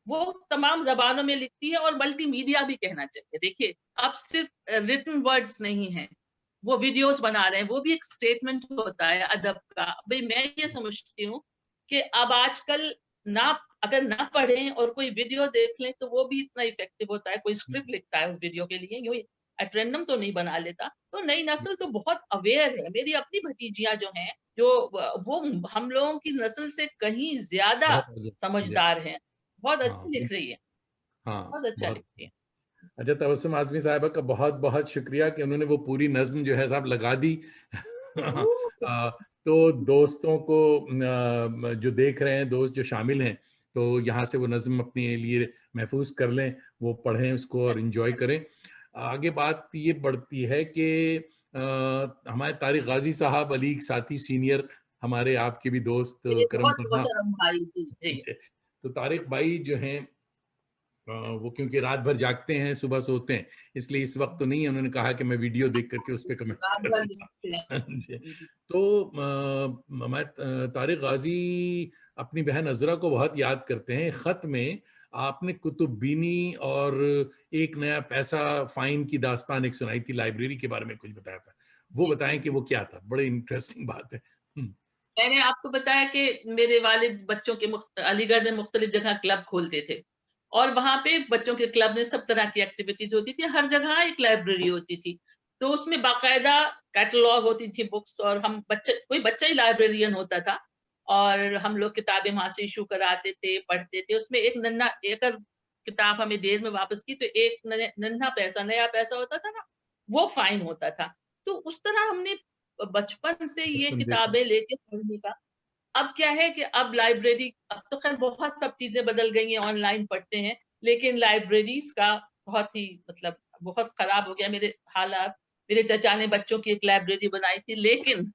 वो तमाम जबानों में लिखती है, और मल्टीमीडिया भी कहना चाहिए। देखिए, अब सिर्फ रिटन वर्ड्स नहीं है, वो वीडियोस बना रहे हैं, वो भी एक स्टेटमेंट होता है अदब का। भाई मैं ये समझती हूँ कि अब आजकल ना, अगर ना पढ़ें और कोई वीडियो देख लें तो वो भी इतना इफेक्टिव होता है। कोई स्क्रिप्ट लिखता है उस वीडियो के लिए, यूं एट्रेंडम तो नहीं बना लेता। तो नई नस्ल तो बहुत अवेयर है, मेरी अपनी भतीजियां जो हैं, जो वो हम लोगों की नस्ल से कहीं ज्यादा बहुत आगे। जी, समझदार हैं, बहुत हाँ, अच्छी लिख रही है, हाँ, बहुत अच्छा बहुत। लिखती है। अच्छा, तबस्सुम आज़मी साहिबा का बहुत बहुत शुक्रिया कि उन्होंने वो पूरी नज्म जो है साहब लगा दी। तो दोस्तों को जो देख रहे हैं, दोस्त जो शामिल हैं, तो यहाँ से वो नज्म अपने लिए महफूज कर लें, वो पढ़ें उसको और इन्जॉय करें। आगे बात ये बढ़ती है कि हमारे तारिक गाजी साहब, अली साथी सीनियर, हमारे आपके भी दोस्त मेरे करम बहुत पन्ना। मोहतरम भाई जी जी। तो तारिक भाई जो हैं, वो क्योंकि रात भर जागते हैं, सुबह सोते हैं, इसलिए इस वक्त तो नहीं है। उन्होंने कहा कि मैं वीडियो देख करके उस पर कमेंट रात भर करूंगा। लिखते हैं। जी। तो मैं तारिक गाजी अपनी बहन अजरा को बहुत याद करते हैं। खत में आपने कुतुब बीनी और एक नया पैसा फाइन की दास्तान एक सुनाई थी, लाइब्रेरी के बारे में कुछ बताया था, वो जी बताएं जी कि वो क्या था। बड़े इंटरेस्टिंग बात है। मैंने आपको बताया कि मेरे वालिद बच्चों के अलीगढ़ में मुख्तलिफ जगह क्लब खोलते थे, और वहां पे बच्चों के क्लब में सब तरह की एक्टिविटीज होती थी, हर जगह एक लाइब्रेरी होती थी। तो उसमें बाकायदा कैटलॉग होती थी बुक्स, और हम बच्चे, कोई बच्चा ही लाइब्रेरियन होता था, और हम लोग किताबें वहां से इशू कराते थे, पढ़ते थे। उसमें एक नन्ना, एक अगर किताब हमें देर में वापस की तो एक नन्हा पैसा, नया पैसा होता था ना, वो फाइन होता था। तो उस तरह हमने बचपन से ये बचपन देखा। किताबें लेके पढ़ने का। अब क्या है कि अब लाइब्रेरी, अब तो खैर बहुत सब चीजें बदल गई हैं, ऑनलाइन पढ़ते हैं, लेकिन लाइब्रेरीज का बहुत ही मतलब बहुत खराब हो गया मेरे हालात। मेरे चचा ने बच्चों की एक लाइब्रेरी बनाई थी, लेकिन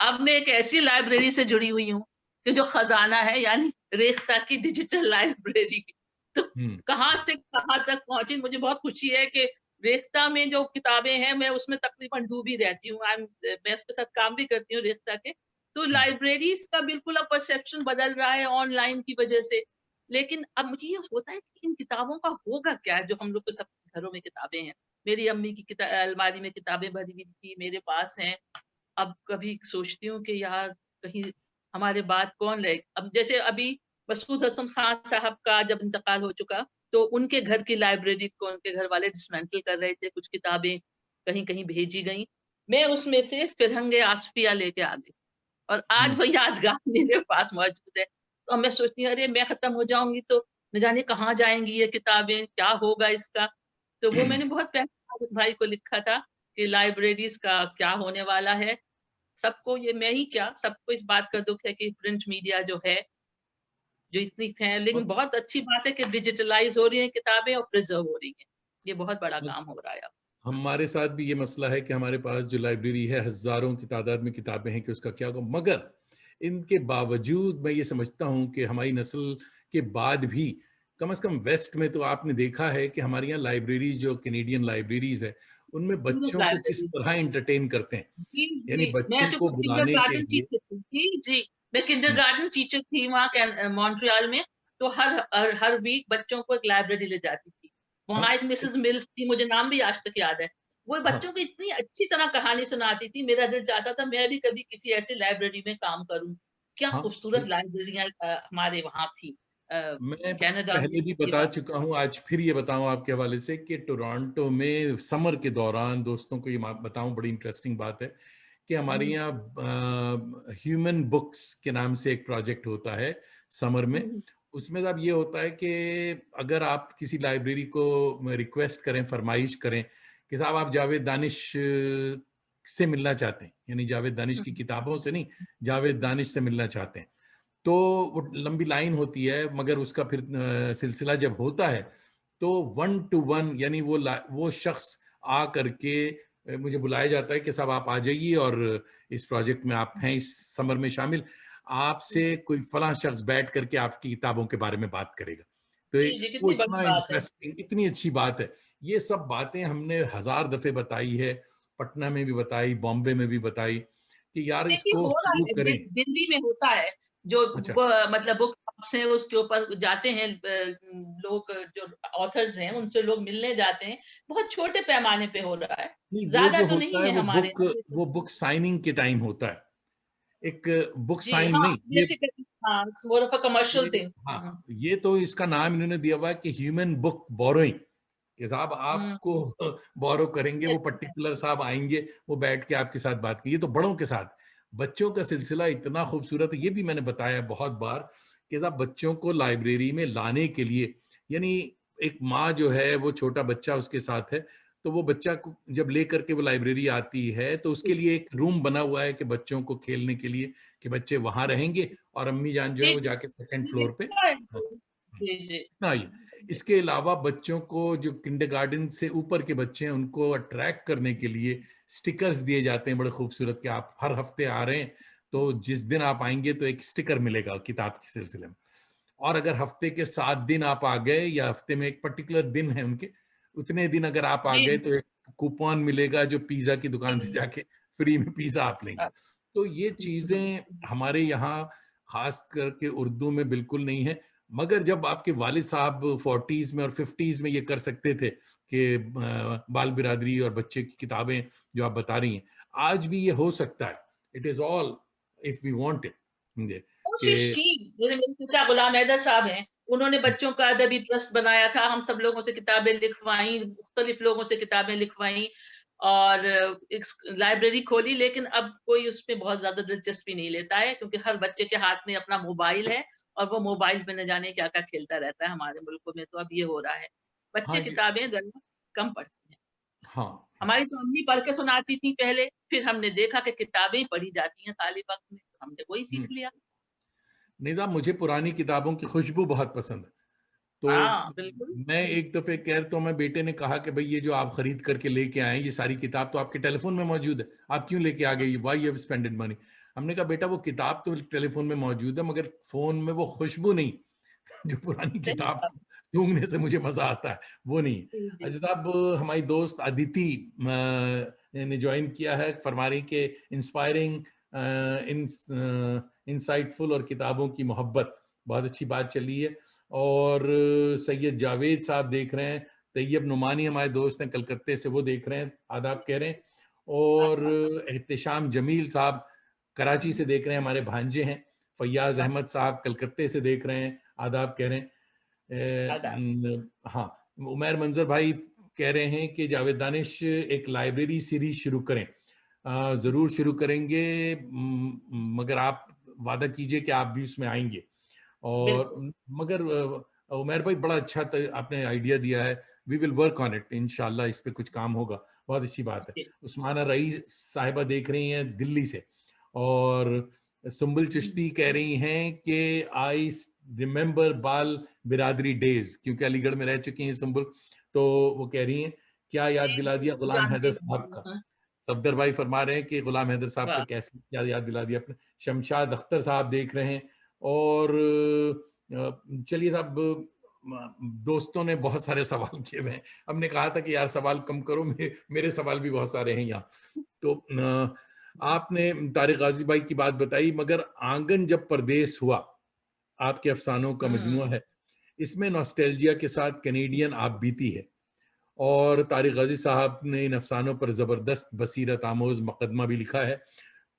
अब मैं एक ऐसी लाइब्रेरी से जुड़ी हुई हूँ कि जो खजाना है यानी रेख्ता की डिजिटल लाइब्रेरी। तो हम्म, कहाँ से कहाँ तक पहुंची, मुझे बहुत खुशी है कि रेख्ता में जो किताबें हैं मैं उसमें तकरीबन डूबी रहती हूँ। मैं उसके साथ काम भी करती हूँ रेख्ता के। तो हम्म, लाइब्रेरीज का बिल्कुल अब परसेप्शन बदल रहा है ऑनलाइन की वजह से। लेकिन अब मुझे ये होता है कि इन किताबों का होगा क्या, जो हम लोग के सब घरों में किताबें हैं। मेरी अम्मी की अलमारी में किताबें भरी हुई थी, मेरे पास हैं। अब कभी सोचती हूँ कि यार कहीं हमारे बाद कौन रहे। अब जैसे अभी मसूद हसन खान साहब का जब इंतकाल हो चुका, तो उनके घर की लाइब्रेरी को उनके घर वाले डिसमेंटल कर रहे थे, कुछ किताबें कहीं कहीं भेजी गई। मैं उसमें से फिरंगे आसफिया लेके आ गई और आज हम्म, वो यादगार मेरे पास मौजूद है। तो मैं सोचती हूँ अरे मैं खत्म हो जाऊंगी तो न जाने कहाँ जाएंगी ये किताबें, क्या होगा इसका। तो वो मैंने बहुत पहले आरिफ भाई को लिखा था कि लाइब्रेरीज का क्या होने वाला है। सबको, ये मैं ही क्या, सबको इस बात का दुख है कि प्रिंट मीडिया जो है, जो इतनी है, लेकिन और बहुत अच्छी बात है कि डिजिटलाइज हो रही है किताबें और प्रिजर्व हो रही है। ये बहुत बड़ा काम हो रहा है अब। हमारे साथ भी ये मसला है कि हमारे पास जो लाइब्रेरी है हजारों की तादाद में किताबें हैं कि उसका क्या होगा। मगर इनके बावजूद मैं ये समझता हूँ कि हमारी नस्ल के बाद भी कम से कम वेस्ट में तो आपने देखा है कि हमारे यहाँ लाइब्रेरी जो कैनेडियन लाइब्रेरीज है उनमें इंग्लिश बच्चों को किस लाइब्रेरी। तरह एंटरटेन करते हैं। जी, यानी जी। मैं बच्चों को चूँकि बुलाने के किंडरगार्टन लिए। टीचर थी। जी, जी। मैं हम्म, किंडरगार्टन टीचर थी वहाँ मॉन्ट्रियल में। तो हर वीक बच्चों को एक लाइब्रेरी ले जाती थी। हाँ, वहाँ एक मिसेज़ मिल्स थी, मुझे नाम भी आज तक याद है। वो हाँ, बच्चों को इतनी अच्छी तरह कहानी सुनाती थी, मेरा दिल चाहता था मैं भी कभी किसी ऐसी लाइब्रेरी में काम करूँ। क्या हाँ, खूबसूरत लाइब्रेरियाँ हमारे वहाँ थी। मैं कनाडा में पहले भी ये बता बात। चुका हूं, आज फिर ये बताऊं आपके हवाले से कि टोरंटो में समर के दौरान दोस्तों को ये बताऊं, बड़ी इंटरेस्टिंग बात है कि हमारे हुँ, यहाँ ह्यूमन बुक्स के नाम से एक प्रोजेक्ट होता है समर में। हुँ, उसमें अब ये होता है कि अगर आप किसी लाइब्रेरी को रिक्वेस्ट करें, फरमाइश करें कि साहब आप जावेद दानिश से मिलना चाहते हैं, यानी जावेद दानिश हुँ, की किताबों से नहीं, जावेद दानिश से मिलना चाहते हैं, तो वो लंबी लाइन होती है। मगर उसका फिर सिलसिला जब होता है तो 1 to 1 यानी वो शख्स आ करके मुझे बुलाया जाता है कि साहब आप आ जाइए और इस प्रोजेक्ट में आप हैं इस समर में शामिल, हुँ। आपसे कोई फलां शख्स बैठ करके आपकी किताबों के बारे में बात करेगा। तो जी, जी, वो कितनी बड़ी इतना बात है। इंटरेस्टिंग, इतनी अच्छी बात है। ये सब बातें हमने हजार दफे बताई है, पटना में भी बताई, बॉम्बे में भी बताई कि यार देखिए इसको हो रहा शुरू है, करें। दिल्ली में होता है। जो अच्छा, मतलब बुक शॉप्स हैं उसके ऊपर जाते हैं लोग, जो ऑथर्स हैं उनसे लोग मिलने जाते हैं। बहुत छोटे पैमाने पे हो रहा है। नहीं वो ज़्यादा जो तो होता नहीं है है हमारे यहाँ पे तो। वो बुक साइनिंग के टाइम होता है। एक बुक जी, साइन हाँ, नहीं, ये बेसिकली हाँ, it's more of a commercial ये थिंग। हुँ, हाँ, ये तो इसका नाम इन्होंने दिया हुआ है कि ह्यूमन बुक बोरोइंग, कि साहब हुँ, आपको बोरो करेंगे, ये वो अच्छा है। पर्टिकुलर साहब आएंगे, वो बैठ के आपके साथ बात करेंगे। ये तो बड़ों के साथ, बच्चों का सिलसिला इतना खूबसूरत है। ये भी मैंने बताया बहुत बार कि साहब बच्चों को लाइब्रेरी में लाने के लिए, यानी एक माँ जो है वो छोटा बच्चा उसके साथ है, तो वो बच्चा को जब लेकर के वो लाइब्रेरी आती है तो उसके जी, लिए एक रूम बना हुआ है कि बच्चों को खेलने के लिए, कि बच्चे वहां रहेंगे और अम्मी जान जो है जी, वो जी, जाके सेकंड जी, फ्लोर पे। देखा है। हाँ, जी, जी। इतना ही। इसके अलावा बच्चों को जो किंडरगार्टन से ऊपर के बच्चे हैं उनको अट्रैक्ट करने के लिए स्टिकर्स दिए जाते हैं बड़े खूबसूरत, कि आप हर हफ्ते आ रहे हैं तो जिस दिन आप आएंगे तो एक स्टिकर मिलेगा किताब के सिलसिले में। और अगर हफ्ते के 7 दिन आप आ गए या हफ्ते में एक पर्टिकुलर दिन है उनके, उतने दिन अगर आप आ जी, गए जी। तो एक कूपन मिलेगा जो पिज्जा की दुकान से हुँ, जाके फ्री में पिज्जा आप लेंगे। तो ये चीजें हुँ। हमारे यहाँ खास करके उर्दू में बिल्कुल नहीं है। मगर जब आपके वालिद साहब 40s में और 50s में ये कर सकते थे कि बाल बिरादरी और बच्चे की किताबें जो आप बता रही हैं, आज भी ये हो सकता है। It is all if we want it, कोशिश कि की। जैसे मेरे चाचा गुलाम हैदर साहब हैं, उन्होंने बच्चों का अदबी ट्रस्ट बनाया था, हम सब लोगों से किताबें लिखवाई, मुख्तलिफ लोगों से किताबें लिखवाई और एक लाइब्रेरी खोली। लेकिन अब कोई उसमें बहुत ज्यादा दिलचस्पी नहीं लेता है क्योंकि हर बच्चे के हाथ में अपना मोबाइल है और वो मोबाइल पे न जाने क्या क्या खेलता रहता है। हमारे मुल्कों में तो अब ये हो रहा है, बच्चे हाँ ये किताबें गलत कम पढ़ते हैं। हाँ, हाँ, हमारी तो अम्मी पढ़ के सुनाती थी पहले, फिर हमने देखा कि किताबें ही पढ़ी जाती हैं खाली वक्त में, तो हमने वही सीख हम्म। लिया। नहीं साहब, मुझे पुरानी किताबों की खुशबू बहुत पसंद है। तो हाँ, बिल्कुल। मैं एक दफे कह तो मैं बेटे ने कहा कि भाई ये जो आप खरीद करके लेके आए ये सारी किताब तो आपके टेलीफोन में मौजूद है, आप क्यों लेके आ गए, वाई हैव स्पेंडेड मनी। हमने कहा बेटा वो किताब तो टेलीफोन में मौजूद है मगर फोन में वो खुशबू नहीं जो पुरानी सही किताब बात। सूंघने से मुझे मजा आता है वो नहीं। जी, जी। अच्छा साहब, हमारी दोस्त अदिति ने ज्वाइन किया है, फरमा रही कि इंस्पायरिंग, इंसाइटफुल और किताबों की मोहब्बत, बहुत अच्छी बात चली है। और सैयद जावेद साहब देख रहे हैं, तैयब नुमानी हमारे दोस्त हैं कलकत्ते से, वो देख रहे हैं, आदाब कह रहे हैं। और एहतशाम जमील साहब कराची से देख रहे हैं, हमारे भांजे हैं। फैयाज अहमद साहब कलकत्ते से देख रहे हैं, आदाब कह रहे हैं। आदाब। हाँ, उमैर मंजर भाई कह रहे हैं कि जावेद दानिश एक लाइब्रेरी सीरीज शुरू करें। जरूर शुरू करेंगे, मगर आप वादा कीजिए कि आप भी उसमें आएंगे। और बिल्कुल। मगर उमैर भाई बड़ा अच्छा आपने आइडिया दिया है, we will work on it, इंशाल्लाह इस पे कुछ काम होगा, बहुत अच्छी बात है। जी। उस्माना रईस साहिबा देख रही हैं दिल्ली से। और सुम्बुल चिश्ती कह रही हैं कि आई रिमेंबर बाल बिरादरी डेज, क्योंकि अलीगढ़ में रह चुकी हैं सुम्बुल, तो वो कह रही हैं क्या याद जी, दिला दिया बिल्कुल गुलाम हैदर जानती साहब हूँ। का। हाँ, सफदर भाई फरमा रहे हैं कि गुलाम हैदर साहब का वाह! कैसे क्या याद दिला दिया आपने। शमशाद अख्तर साहब देख रहे हैं। और चलिए साहब, दोस्तों ने बहुत सारे सवाल किए हुए हैं, हमने कहा था कि यार सवाल कम करो, मेरे सवाल भी बहुत सारे हैं यहाँ। तो आपने तारिक गाजी भाई की बात बताई, मगर आंगन जब परदेस हुआ आपके अफसानों का हुँ, मजमुआ है, इसमें नॉस्टैल्जिया के साथ कैनेडियन आप बीती है। और तारिक गाजी साहब ने इन अफसानों पर जबरदस्त बसीरत आमोज मुकदमा भी लिखा है।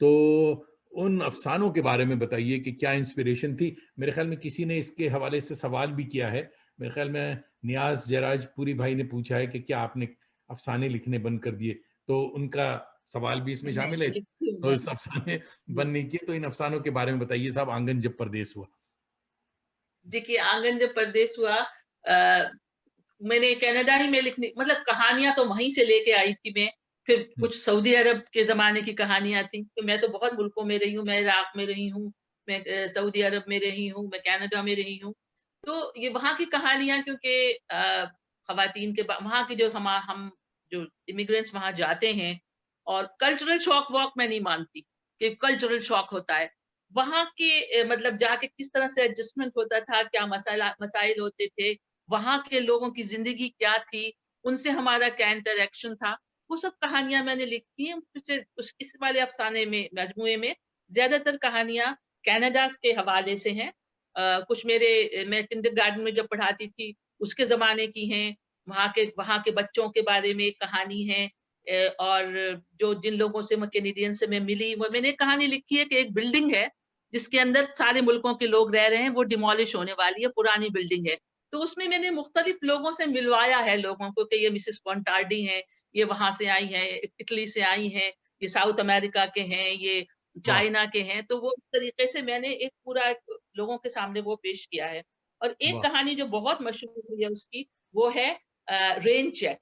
तो उन अफसानों के बारे में बताइए कि क्या इंस्पिरेशन थी। मेरे ख्याल में किसी ने इसके हवाले से सवाल भी किया है, मेरे ख्याल में नियाज जयराज पूरी भाई ने पूछा है कि क्या आपने अफसाने लिखने बंद कर दिए, तो उनका सवाल भी इसमें शामिल है। नहीं, लिखती हूँ तो मैं। इस अफसाने जी। बंद नहीं किए, तो इन अफसानों के बारे में बताइए साहब, आंगन जब परदेस हुआ। देखिए, आंगन जब परदेस हुआ, मैंने कनाडा ही में लिखने मतलब कहानियाँ तो वहीं से लेके आई थी मैं। फिर हम्म, कुछ सऊदी अरब के ज़माने की कहानियाँ थी, तो मैं तो बहुत मुल्कों में रही हूँ, मैं इराक में रही हूँ, मैं सऊदी अरब में रही हूँ, मैं कनाडा में रही हूँ। तो ये वहाँ की कहानियाँ, क्योंकि ख़वातीन के वहाँ की जो हम जो इमिग्रेंट्स वहाँ जाते हैं, और कल्चरल शॉक वॉक मैं नहीं मानती कि कल्चरल शॉक होता है। वहाँ के मतलब जाके किस तरह से एडजस्टमेंट होता था, क्या मसाइल होते थे, वहाँ के लोगों की ज़िंदगी क्या थी, उनसे हमारा क्या इंटरैक्शन था, वो सब कहानियाँ मैंने लिखी हैं। पिछले उस इस वाले अफ़साने में मजमूए में ज़्यादातर कहानियाँ कनाडा के हवाले से हैं। कुछ मैं किंडरगार्टन में जब पढ़ाती थी, उसके ज़माने की हैं। वहाँ के बच्चों के बारे में एक कहानी है। और जो जिन लोगों से मैं कैनेडियन से मैं मिली, वो मैंने एक कहानी लिखी है कि एक बिल्डिंग है, जिसके अंदर सारे मुल्कों के लोग रह रहे हैं, वो डिमोलिश होने वाली है, पुरानी बिल्डिंग है। तो उसमें मैंने मुख्तलिफ लोगों से मिलवाया है लोगों को कि ये मिसेस कॉन्टार्डी हैं, ये वहाँ से आई हैं, इटली से आई हैं, ये साउथ अमेरिका के हैं, ये वाह, चाइना के हैं। तो वो इस तरीके से मैंने एक पूरा एक लोगों के सामने वो पेश किया है। और एक वाह, कहानी जो बहुत मशहूर हुई है उसकी, वो है रेन चेक।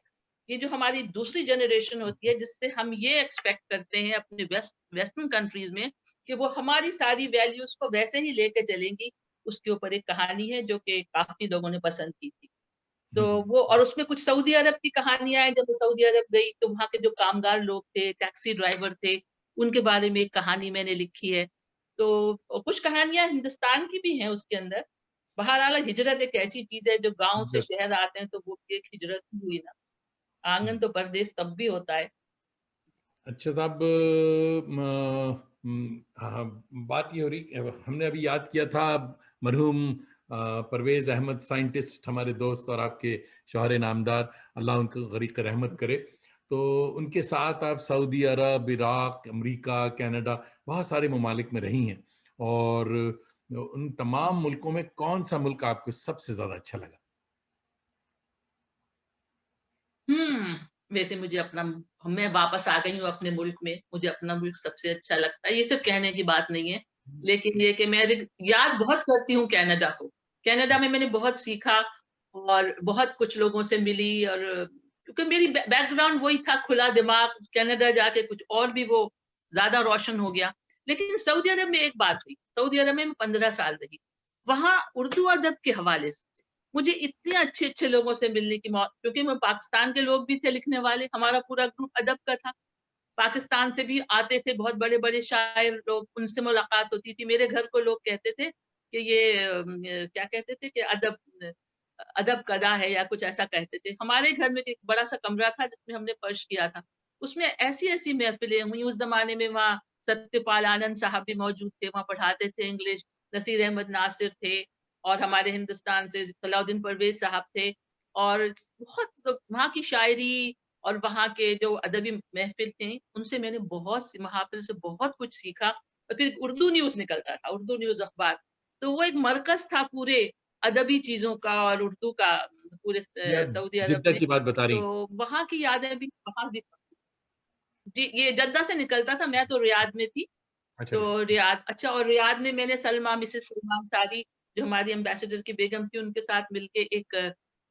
ये जो हमारी दूसरी जनरेशन होती है, जिससे हम ये एक्सपेक्ट करते हैं अपने वेस्टर्न कंट्रीज में कि वो हमारी सारी वैल्यूज को वैसे ही लेके चलेंगी। उसके ऊपर एक कहानी है जो कि काफी लोगों ने पसंद की थी। तो वो, और उसमें कुछ सऊदी अरब की कहानियां हैं। जब मैं सऊदी अरब गई तो वहाँ के जो कामगार लोग थे, टैक्सी ड्राइवर थे, उनके बारे में एक कहानी मैंने लिखी है। तो और कुछ कहानियां हिंदुस्तान की भी हैं उसके अंदर। बहरहाल हिजरत एक ऐसी चीज है, जो गांव से शहर आते हैं तो वो भी एक हिजरत ही हुई ना। आंगन तो परदेस तब भी होता है। अच्छा साहब, हाँ, बात ये हो रही, हमने अभी याद किया था मरहूम परवेज अहमद, साइंटिस्ट, हमारे दोस्त और आपके शौहर नामदार, अल्लाह उनको गरीक रहमत करे। तो उनके साथ आप सऊदी अरब, इराक, अमेरिका, कनाडा, बहुत सारे ममालिक में रही हैं। और उन तमाम मुल्कों में कौन सा मुल्क आपको सबसे ज्यादा अच्छा लगा। हम्म। वैसे मुझे अपना मैं वापस आ गई हूँ अपने मुल्क में, मुझे अपना मुल्क सबसे अच्छा लगता है। ये सिर्फ कहने की बात नहीं है, लेकिन ये कि मैं याद बहुत करती हूँ कनाडा को। कनाडा में मैंने बहुत सीखा और बहुत कुछ लोगों से मिली। और क्योंकि मेरी बैकग्राउंड वही था, खुला दिमाग, कनाडा जाके कुछ और भी वो ज्यादा रोशन हो गया। लेकिन सऊदी अरब में एक बात हुई, सऊदी अरब में मैं 15 साल रही। वहां उर्दू अदब के हवाले से मुझे इतने अच्छे अच्छे लोगों से मिलने की मौत, क्योंकि मैं पाकिस्तान के लोग भी थे लिखने वाले, हमारा पूरा ग्रुप अदब का था। पाकिस्तान से भी आते थे बहुत बड़े-बड़े शायर लोग, उनसे मुलाकात होती थी। मेरे घर को लोग कहते थे कि ये क्या कहते थे कि अदब कदा है या कुछ ऐसा कहते थे। हमारे घर में एक बड़ा-सा कमरा था जिसमें हमने फर्श किया था। उसमें ऐसी-ऐसी महफ़िलें हुई, उस ज़माने में वहाँ सत्यपाल आनंद साहब भी मौजूद थे, वहाँ पढ़ाते थे इंग्लिश, नसीर अहमद नासिर थे और हमारे हिंदुस्तान से सलाउद्दीन परवेज़ साहब थे और बहुत वहाँ की शायरी और वहाँ के जो अदबी महफ़िल थे, उनसे मैंने बहुत सी महफ़िल से बहुत कुछ सीखा और फिर उर्दू न्यूज़ निकलता था, उर्दू न्यूज़ अख़बार। तो वो एक मरकज़ था पूरे अदबी चीज़ों का और उर्दू का पूरे ये आप सऊदी अरब जिद्दा में। की बात बता रही हैं? तो वहाँ की यादें भी वहाँ भी जी, ये जद्दा से निकलता था, मैं तो रियाद में थी। अच्छा जी। तो रियाद अच्छा और रियाद में मैंने सलमा मिसेज़ सलमा अंसारी जो हमारी एम्बेसडर की बेगम थी, उनके साथ मिलके एक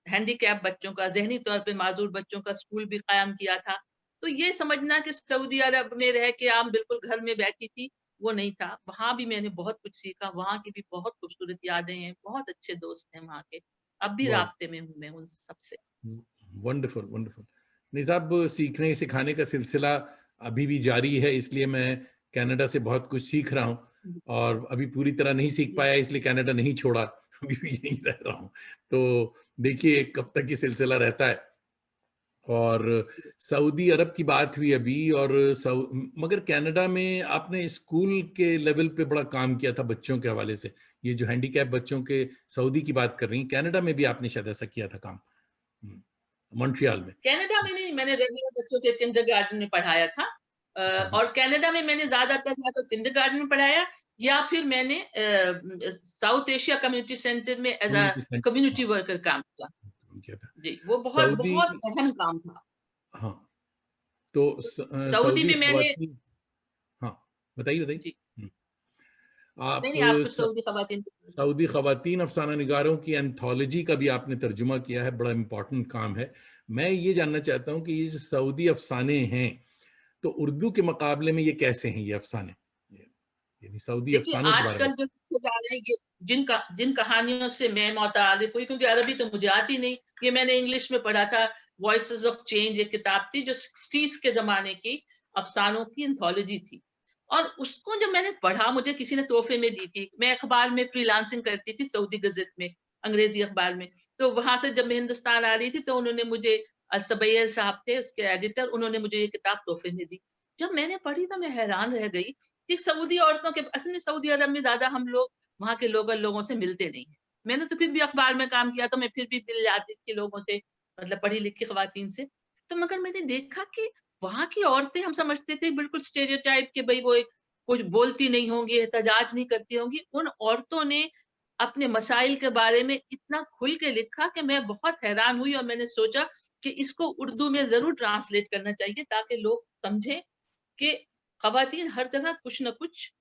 हैंडीकैप बच्चों का, ज़हनी तौर पे माज़ूर बच्चों का स्कूल भी कायम किया था। तो ये समझना कि सऊदी अरब में रह के आप बिल्कुल घर में बैठी थी, वो नहीं था। वहाँ भी मैंने बहुत कुछ सीखा, वहाँ की भी बहुत खूबसूरत यादें हैं, बहुत अच्छे दोस्त हैं वहाँ के। अब भी वाह! राब्ते में हूँ मैं उन सबसे। Wonderful, wonderful. नहीं साहब, सीखने सिखाने का सिलसिला अभी भी जारी है, इसलिए मैं कनाडा से बहुत कुछ सीख रहा हूँ जी, और अभी पूरी तरह नहीं सीख जी, पाया, इसलिए कनाडा नहीं छोड़ा, अभी भी यहीं रह रहा हूँ। तो देखिए कब तक ये सिलसिला रहता है। और जी। सऊदी अरब की बात हुई अभी, और मगर कनाडा में आपने स्कूल के लेवल पे बड़ा काम किया था बच्चों के हवाले से। ये जो हैंडीकैप बच्चों के सऊदी की बात कर रही हैं, कनाडा में भी आपने शायद ऐसा किया था काम। मॉन्ट्रियल में। कनाडा में नहीं, मैंने रेगुलर बच्चों के किंडरगार्टन में पढ़ाया था अच्छा, हाँ। और कनाडा में मैंने ज़्यादातर या तो किंडरगार्टन में पढ़ाया या फिर मैंने साउथ एशिया कम्युनिटी सेंटर में as a community centre, community हाँ, वर्कर काम किया। काम किया था। जी, वो बहुत सऊदी, बहुत अहम काम था। हाँ, तो सऊदी सऊदी में मैंने ख़वातीन, हाँ, बताइए, बताइए। जी, हुँ। नहीं, आप नहीं आप कुछ सऊदी ख़वातीन सऊदी ख़वातीन अफ़साना निगारों की एंथोलॉजी का भी आपने तर्जुमा किया है, बड़ा इम्पोर्टेंट काम है। मैं ये जानना चाहता हूँ कि ये जो सऊदी अफ़साने हैं, तो उर्दू के मुकाबले में ये कैसे हैं ये अफ़साने? ये यानी सऊदी देखिए, अफ़सानों के बारे में। आजकल जो लिखे जा रहे हैं ये जिन कहानियों से मैं मुतारिफ़ हुई क्योंकि अरबी तो मुझे आती नहीं, ये मैंने इंग्लिश में पढ़ा था, वॉइसेज़ ऑफ चेंज एक किताब थी जो 60s के ज़माने की अफ़सानों की एंथोलॉजी थी। और उसको जब मैंने पढ़ा मुझे किसी ने तोहफ़े में दी थी। मैं अख़बार में फ्रीलांसिंग करती थी सऊदी गज़ट में, अंग्रेज़ी अख़बार में। तो वहाँ से जब मैं हिंदुस्तान आ रही थी तो उन्होंने मुझे सबैल साहब थे उसके एडिटर, उन्होंने मुझे ये किताब तोहफ़े में दी। जब मैंने पढ़ी तो मैं हैरान रह गई कि सऊदी औरतों के असल में सऊदी अरब में ज़्यादा हम लोग वहाँ के लोकल लोगों से मिलते नहीं हैं। मैंने तो फिर भी अखबार में काम किया तो मैं फिर भी मिल जाती थी लोगों से मतलब पढ़ी-लिखी ख़वातीन से। तो मगर मैंने देखा कि वहाँ की औरतें हम समझते थे बिल्कुल स्टेरियोटाइप कि भई वो एक कुछ बोलती नहीं होंगी, एहतजाज नहीं करती होंगी। उन औरतों ने अपने मसाइल के बारे में इतना खुल के लिखा कि मैं बहुत हैरान हुई और मैंने सोचा कि इसको उर्दू में ज़रूर ट्रांसलेट करना चाहिए ताकि लोग समझें कि ख़वातीन हर जगह कुछ न कुछ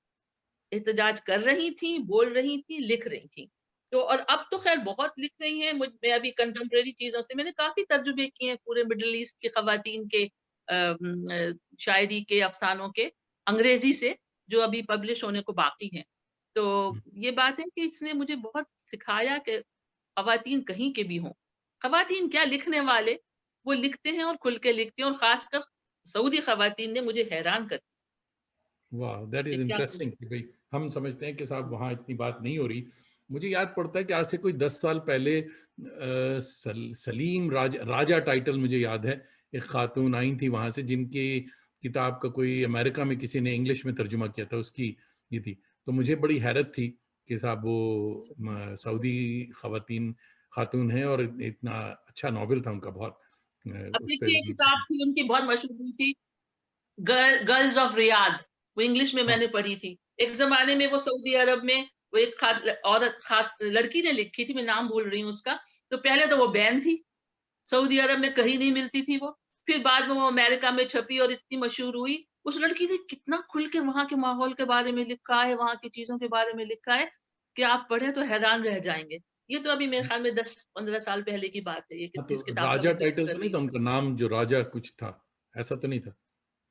एहतजाज कर रही थीं, बोल रही थीं, लिख रही थीं। तो और अब तो ख़ैर बहुत लिख रही हैं, मैं अभी कंटेम्परेरी चीज़ों से मैंने काफ़ी तर्जुमे किए हैं पूरे मिडल ईस्ट की ख़वातीन के शायरी के, अफ़सानों के, अंग्रेज़ी से, जो अभी पब्लिश होने को बाकी हैं। तो ये बात है कि इसने मुझे बहुत सिखाया कि ख़वातीन कहीं के भी हों, ख़वातीन क्या लिखने वाले, वो लिखते हैं और खुल के लिखते हैं और ख़ासकर सऊदी ख़वातीन ने मुझे हैरान कर वाह! दैट कि इज़ क्या इंटरेस्टिंग कि भई हम समझते हैं कि साहब वहाँ इतनी बात नहीं हो रही। मुझे याद पड़ता है कि आज से कोई 10 साल पहले सलीम राजा टाइटल मुझे याद है। एक खातून आई थी वहाँ से जिनकी किताब का कोई अमेरिका में किसी ने इंग्लिश में तर्जुमा किया था, उसकी ये थी। तो मुझे बड़ी हैरत थी कि साहब वो सऊदी खातून हैं और इतना अच्छा नॉवेल था उनका बहुत। अब उस पे देखिए एक किताब थी उनकी बहुत मशहूर हुई थी गर्ल्स ऑफ रियाद वो इंग्लिश में हाँ, मैंने पढ़ी थी। एक ज़माने में वो सऊदी अरब में वो एक लड़की ने लिखी थी, मैं नाम भूल रही हूँ उसका। तो पहले तो वो बैन थी, सऊदी अरब में कहीं नहीं मिलती थी वो। फिर बाद में वो अमेरिका में छपी और इतनी मशहूर हुई। उस लड़की ने कितना खुल के वहाँ के माहौल के बारे में लिखा है, वहाँ की चीज़ों के बारे में लिखा है कि आप पढ़ें तो हैरान रह जाएँगे। ये तो अभी मेरे ख़्याल में 10-15 साल पहले की बात है, ये हाँ, इस तो किताब का राजा मैं ज़िक्र टाइटल कर तो नहीं रही था हूँ। उनका, नाम जो राजा कुछ था, ऐसा तो नहीं था?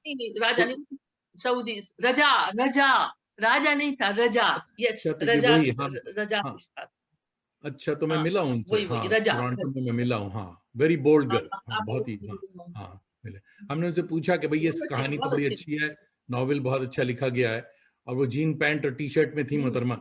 नहीं, नहीं, राजा तो नहीं, सऊदी रजा रजा राजा नहीं था, रजा, यस अच्छा, तो ये रजा वही, हाँ, रजा हाँ। कुछ था। अच्छा, तो मैं हाँ, मिला हूँ हाँ, उनसे, वही, हाँ, रजा टोरंटो रजा में मैं मिला हूँ, हाँ। वेरी बोल्ड हाँ, गर्ल, हाँ, आप बहुत ही, हाँ, हाँ, हाँ, मिले। हमने उनसे पूछा कि भाई ये कहानी तो बहुत बड़ी अच्छी। अच्छी है, नॉवेल बहुत अच्छा लिखा गया है, और वो जीन पैंट और टी शर्ट में थी मोहतरमा,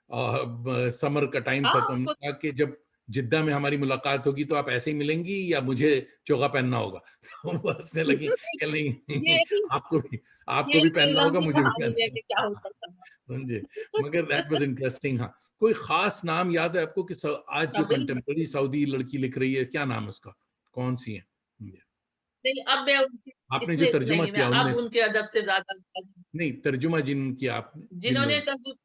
और समर का टाइम था, तो हमने कहा कि जब जिद्दा में हमारी मुलाकात होगी तो आप ऐसे ही मिलेंगी या मुझे चोगा पहनना होगा? तो वो हंसने लगी कि नहीं नहीं, ये भी आपको ये भी भी पहनना होगा, लंबी मुझे भी कहानी है पहनना कि क्या होगा। होता था। समझे? मगर दैट वाज इंटरेस्टिंग। हाँ, कोई खास नाम याद है आपको कि आज जो नॉवेल कंटेम्पररी सऊदी लड़की लिख रही है, क्या नाम है उसका? कौन सी है? नहीं, अब मैं उनके आपने जो इतने तर्जुमा नहीं, मैं किया अब उनमें से, उनके अदब से ज्यादा नहीं तर्जुमा जिन किया आपने, जिन जिन्होंने लोगों, तब,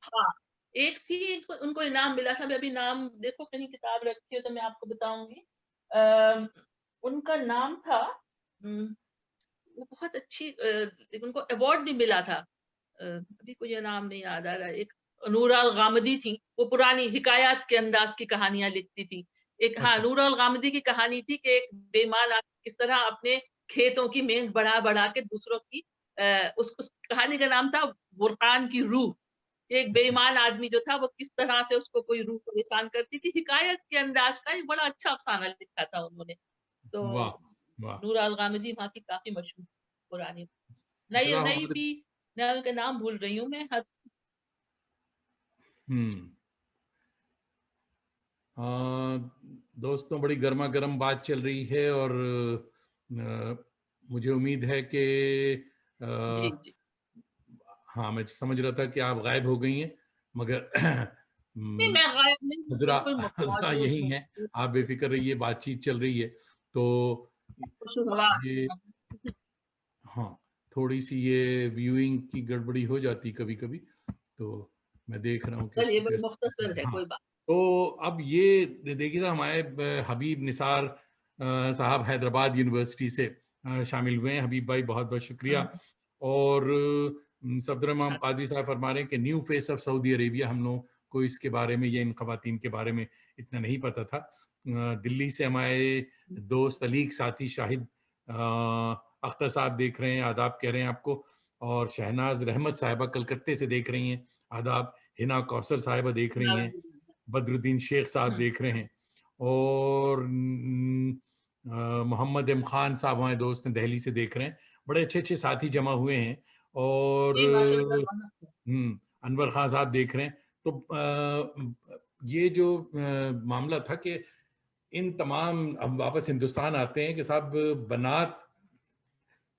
हाँ, एक थी उनको इनाम मिला था, मैं अभी नाम देखो कहीं किताब रखी हो तो मैं आपको बताऊंगी। उनका नाम था, वो बहुत अच्छी, उनको अवार्ड भी मिला था। अभी कोई ये नाम नहीं याद आ रहा है। एक नूरा अल गामदी थी, वो पुरानी हिकायत के अंदाज की कहानियां लिखती थी। एक, हाँ, अच्छा नूरा अल गामदी की कहानी थी कि एक बेईमान आदमी किस तरह अपने खेतों की मेंद बढ़ा बढ़ा के दूसरों की, उस कहानी का नाम था बुरकान की रूह। एक अच्छा, बेईमान आदमी जो था वो किस तरह से उसको कोई रूह परेशान करती थी, हिकायत के अंदाज का एक बड़ा अच्छा अफसाना लिखा था उन्होंने। तो वाह वाह। नूरा अल गामदी वहाँ की काफी मशहूर पुरानी, नई जनाब नई हमारे, भी, मैं उनका नाम भूल रही हूँ मैं। हम्म, दोस्तों बड़ी गर्मा गर्म बात चल रही है, और मुझे उम्मीद है कि अ, जी जी। हाँ, मैं समझ रहा था कि आप गायब हो गई हैं, मगर नहीं, मैं गायब नहीं हूँ, हजरा बिल्कुल हजरा मौजूद यही हूँ। हैं, आप बेफिक्र रहिए, बातचीत चल रही है। तो खुशगवार। ये, हाँ, थोड़ी सी ये व्यूइंग की गड़बड़ी हो जाती कभी कभी, तो मैं देख रहा हूँ कि चलिए, उसको बड़ी कैसे। मुख्तसर है, हाँ, कोई बात। तो अब ये देखिएगा, हमारे हबीब निसार साहब हैदराबाद यूनिवर्सिटी से शामिल हुए हैं। हबीब भाई, बहुत बहुत शुक्रिया। हम्म, और सफदर इमाम हाँ, कादरी साहब फरमा रहे हैं कि new face of Saudi Arabia, हम लोग को इसके बारे में या इन खवातीन के बारे में इतना नहीं पता था। दिल्ली से हमारे दोस्त अलीक साथी शाहिद अख्तर साहब देख रहे हैं, आदाब कह रहे हैं आपको। और शहनाज रहमत साहिबा कलकत्ते से देख रही हैं, आदाब। हिना कौसर साहिबा देख रही हैं, बदरुद्दीन शेख साहब हम्म, देख रहे हैं, और मोहम्मद इम खान साहब हमारे दोस्त हैं, दिल्ली से देख रहे हैं। बड़े अच्छे अच्छे साथी जमा हुए हैं। और जी माशाल्लाह। अनवर खान साहब देख रहे हैं। तो ये जो मामला था कि इन तमाम, अब वापस हिंदुस्तान आते हैं कि साहब, बनात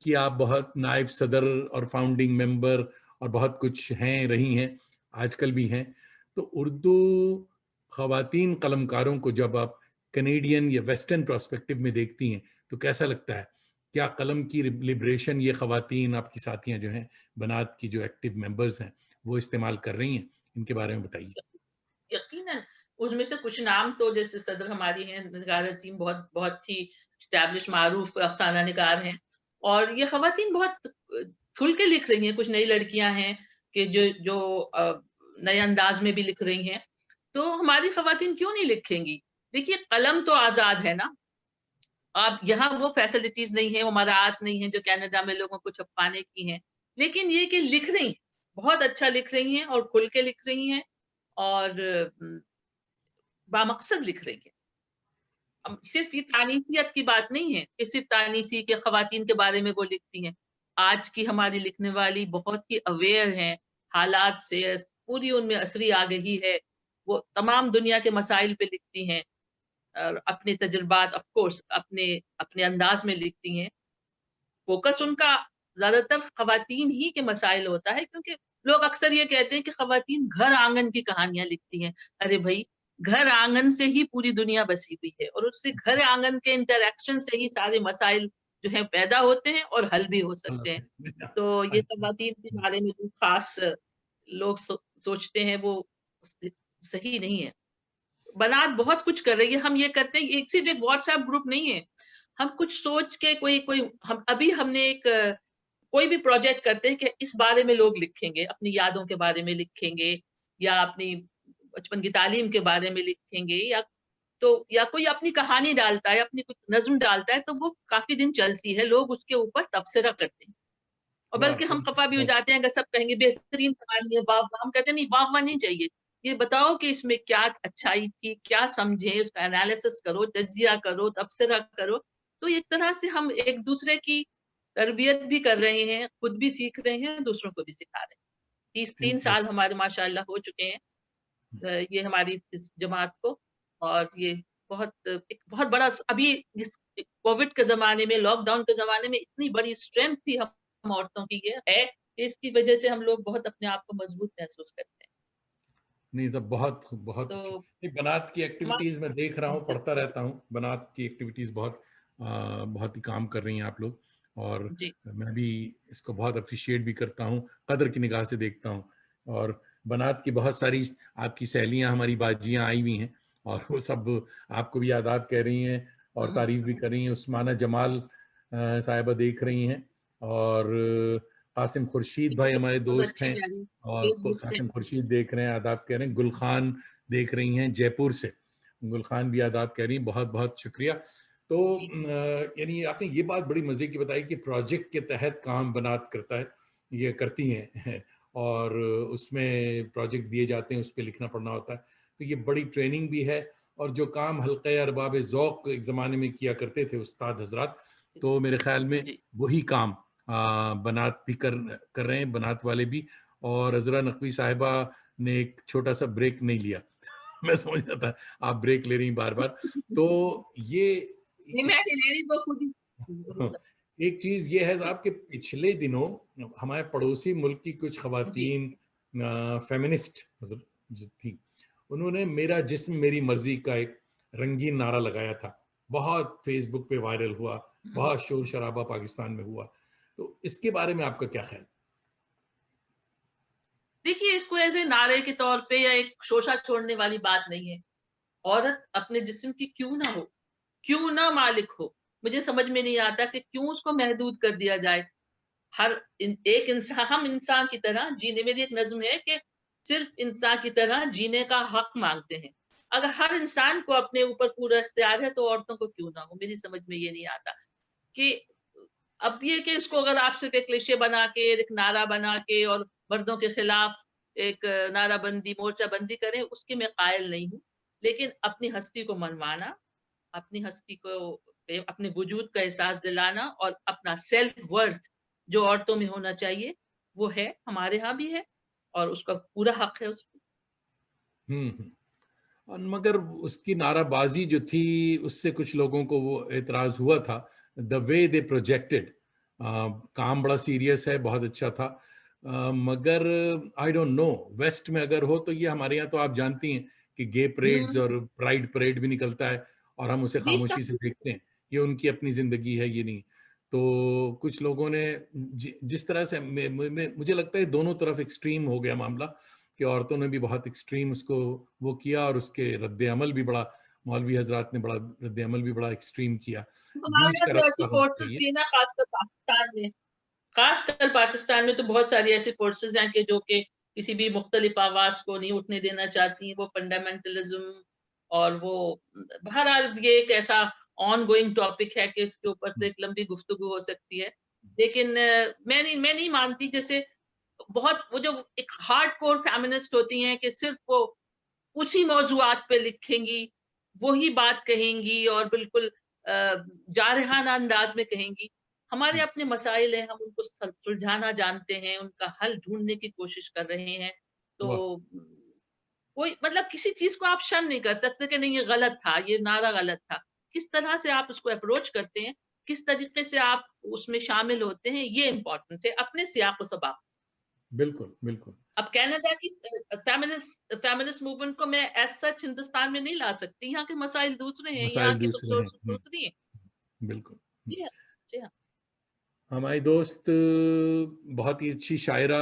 कि आप बहुत नायब सदर और फाउंडिंग मेंबर और बहुत कुछ हैं, रही हैं, आजकल भी हैं। तो उर्दू खवातीन कलमकारों को जब आप कनेडियन या वेस्टर्न प्रोस्पेक्टिव में देखती हैं, तो कैसा लगता है? क्या कलम की लिबरेशन ये खवातीन, आपकी साथियां जो हैं, बनात की जो एक्टिव मेंबर्स हैं, वो इस्तेमाल कर रही हैं? इनके बारे में बताइए। यकीनन उसमें से कुछ नाम तो जैसे सदर हमारी हैं निगार अजीम, बहुत बहुत ही स्टैब्लिश मारूफ अफसाना निगार हैं। और ये खवातीन बहुत खुल के लिख रही हैं। कुछ नई लड़कियां हैं कि जो जो नए अंदाज में भी लिख रही हैं। तो हमारी खवातीन क्यों नहीं लिखेंगी? देखिए, कलम तो आजाद है ना। अब यहाँ वो फैसिलिटीज नहीं है, वो मराहत नहीं है जो कनाडा में लोगों को छुपाने की हैं। लेकिन ये कि लिख रही हैं, बहुत अच्छा लिख रही हैं और खुल के लिख रही हैं, और बामकसद लिख रही हैं। अब सिर्फ ये तानीसियत की बात नहीं है कि सिर्फ तानीसी के खवातीन के बारे में वो लिखती हैं। आज की हमारी लिखने वाली बहुत ही अवेयर हैं हालात से, पूरी उनमें असरी आगही है। वो तमाम दुनिया के मसाइल पे लिखती हैं, और अपने तजुर्बात ऑफ कोर्स अपने अपने अंदाज में लिखती हैं। फोकस उनका ज्यादातर खवातीन ही के मसाइल होता है, क्योंकि लोग अक्सर ये कहते हैं कि खवातीन घर आंगन की कहानियां लिखती हैं। अरे भाई, घर आंगन से ही पूरी दुनिया बसी हुई है, और उससे घर आंगन के इंटरेक्शन से ही सारे मसाइल जो है पैदा होते हैं और हल भी हो सकते हैं। तो ये खवातीन के बारे में जो खास लोग सोचते हैं वो सही नहीं है। बनात बहुत कुछ कर रही है। हम ये करते हैं, एक सिर्फ एक व्हाट्सएप ग्रुप नहीं है। हम कुछ सोच के कोई कोई हम अभी हमने एक कोई भी प्रोजेक्ट करते हैं कि इस बारे में लोग लिखेंगे, अपनी यादों के बारे में लिखेंगे, या अपनी बचपन की तालीम के बारे में लिखेंगे, या कोई अपनी कहानी डालता है, अपनी कुछ नज्म डालता है, तो वो काफी दिन चलती है, लोग उसके ऊपर तबसरा करते हैं। और वाह, बल्कि हम चलिए, खफा भी हो जाते हैं अगर सब कहेंगे बेहतरीन कहानी है, वाह वाह। हम कहते हैं नहीं, वाह वाह नहीं चाहिए। ये बताओ कि इसमें क्या अच्छाई थी, क्या समझे, उसका एनालिसिस करो, तज्जिया करो, तबसरा करो। तो एक तरह से हम एक दूसरे की तरबियत भी कर रहे हैं, खुद भी सीख रहे हैं, दूसरों को भी सिखा रहे हैं। 3 साल इंटरेस्ट हमारे माशाल्लाह हो चुके हैं ये हमारी इस जमात को, और ये एक बहुत बड़ा अभी इस कोविड के ज़माने में, लॉकडाउन के ज़माने में इतनी बड़ी स्ट्रेंथ थी हम औरतों की ये है, कि इसकी वजह से हम लोग बहुत अपने आप को मजबूत महसूस करते हैं। नहीं सब बहुत बहुत अच्छी। तो नहीं, बनात की एक्टिविटीज मैं देख रहा हूँ, हमारा पढ़ता रहता हूँ, बनात की एक्टिविटीज बहुत ही काम कर रही हैं आप लोग, और जी। मैं भी इसको बहुत अप्रिशिएट भी करता हूँ, कदर की निगाह से देखता हूँ। और बनात की बहुत सारी आपकी सहेलियां, हमारी बाजियां आई हुई हैं, और वो सब आपको भी आदाब कह रही हैं और हुँ, तारीफ भी कर रही हैं। उस्माना जमाल साहिबा देख रही हैं, और कासिम खुर्शीद भाई हमारे बहुत दोस्त अच्छी हैं, प्यारी और फेसबुक से। कासिम खुर्शीद देख रहे हैं, आदाब कह रहे हैं। गुल खान देख रही हैं जयपुर से, गुल खान भी आदाब कह रही हैं, बहुत बहुत शुक्रिया। तो जी। यानी आपने ये बात बड़ी मजे की बताई कि प्रोजेक्ट के तहत काम बनात करता है, ये करती हैं और उसमें प्रोजेक्ट दिए जाते हैं, उस पर लिखना पढ़ना होता है, तो ये बड़ी ट्रेनिंग भी है। और जो काम हल्के अरबाब ज़ौक़ एक ज़माने में किया करते थे उस्ताद हजरात, तो मेरे ख्याल में जी। वही काम बनात भी कर रहे हैं, बनात वाले भी। और अजरा नकवी साहिबा ने एक छोटा सा ब्रेक नहीं लिया। मैं समझ रहा था आप ब्रेक ले रही बार बार, तो ये नहीं, मैं इस नहीं ले रही, वो खुद ही एक चीज ये है जी, साहब कि पिछले दिनों हमारे पड़ोसी मुल्क की कुछ जी। खवातीन फेमिनिस्ट जो थी, उन्होंने मेरा जिस्म मेरी मर्जी का एक रंगीन नारा लगाया था, बहुत फेसबुक पे वायरल हुआ, हुँ। बहुत शोर शराबा पाकिस्तान में हुआ। तो इसके बारे में आपका क्या ख्याल? देखिए, इसको ऐसे नारे के तौर पे या एक शोषा छोड़ने वाली बात नहीं है। औरत अपने जिस्म की क्यों ना हो, क्यों ना मालिक हो, मुझे समझ में नहीं आता कि क्यों उसको महदूद कर दिया जाए। हर एक इंसान, हम इंसान की तरह जीने, मेरी एक नज़्म है कि सिर्फ़ इंसान की तरह जीने का हक माँगते हैं। अगर हर इंसान को अपने ऊपर पूरा इख्तियार है, तो औरतों को क्यों ना हो? मेरी समझ में ये नहीं आता कि अब ये कि इसको अगर आप सिर्फ़ एक क्लीशे बना के, एक नारा बना के और मर्दों के खिलाफ एक नाराबंदी, मोर्चाबंदी करें, उसकी मैं कायल नहीं हूँ। लेकिन अपनी हस्ती को मनवाना, अपनी हस्ती को अपने वजूद का एहसास दिलाना और अपना सेल्फ वर्थ जो औरतों में होना चाहिए, वो है, हमारे यहाँ भी है, और उसका पूरा हक है उसको। हम्म। और मगर उसकी नाराबाजी जो थी, उससे कुछ लोगों को वो एतराज हुआ था, द वे दे प्रोजेक्टेड। काम बड़ा सीरियस है, बहुत अच्छा था, मगर आई डोंट नो वेस्ट में अगर हो तो ये हमारे यहाँ तो आप जानती हैं कि गे परेड्स हुँ, और प्राइड परेड भी निकलता है, और हम उसे जी सर। खामोशी से देखते हैं। ये उनकी अपनी जिंदगी है, ये नहीं। तो कुछ लोगों ने जिस तरह से मुझे लगता है दोनों तरफ एक्सट्रीम हो गया मामला, कि औरतों ने भी बहुत एक्सट्रीम उसको वो किया, और उसके रद्द अमल भी बड़ा, मौलवी हजरात ने बड़ा रद्द अमल भी बड़ा एक्सट्रीम किया। हमारे बीच यहाँ का तो ऐसी रास्ता होना फ़ोर्सेस चाहिए। भी है ना, ख़ासकर पाकिस्तान में तो बहुत सारी ऐसी फ़ोर्सेस हैं कि जो कि किसी भी मुख्तलिफ़ आवाज़ को नहीं उठने देना चाहती हैं। वो फंडामेंटलिज़्म और वो बहरहाल ये एक ऐसा ऑनगोइंग टॉपिक है कि इसके ऊपर तो एक लंबी गुफ्तगू हो सकती है। लेकिन मैं नहीं मानती, जैसे बहुत वो जो एक हार्डकोर फ़ेमिनिस्ट होती हैं कि सिर्फ़ वो उसी मौज़ूआत पे लिखेंगी, वही बात कहेंगी और बिल्कुल जारहाना अंदाज़ में कहेंगी। हमारे अपने मसाइल हैं, हम उनको सुलझाना जानते हैं, उनका हल ढूँढने की कोशिश कर रहे हैं। तो वाह। कोई मतलब किसी चीज़ को आप शन नहीं कर सकते कि नहीं ये गलत था, ये नारा गलत था। किस तरह से आप उसको अप्रोच करते हैं, किस तरीके से आप उसमें शामिल होते हैं, ये इम्पोर्टेंट है, अपने सियाक़-ओ-सबाक़। बिल्कुल बिल्कुल। अब कनाडा की फेमिनिस्ट मूवमेंट को मैं एज़ सच हिंदुस्तान में नहीं ला सकती, यहाँ के मसाइल दूसरे हैं, यहाँ मसाइल की दूसरे हैं। दूसरी हैं। बिल्कुल। जी हाँ, जी हाँ। हमारी दोस्त बहुत ही अच्छी शायरा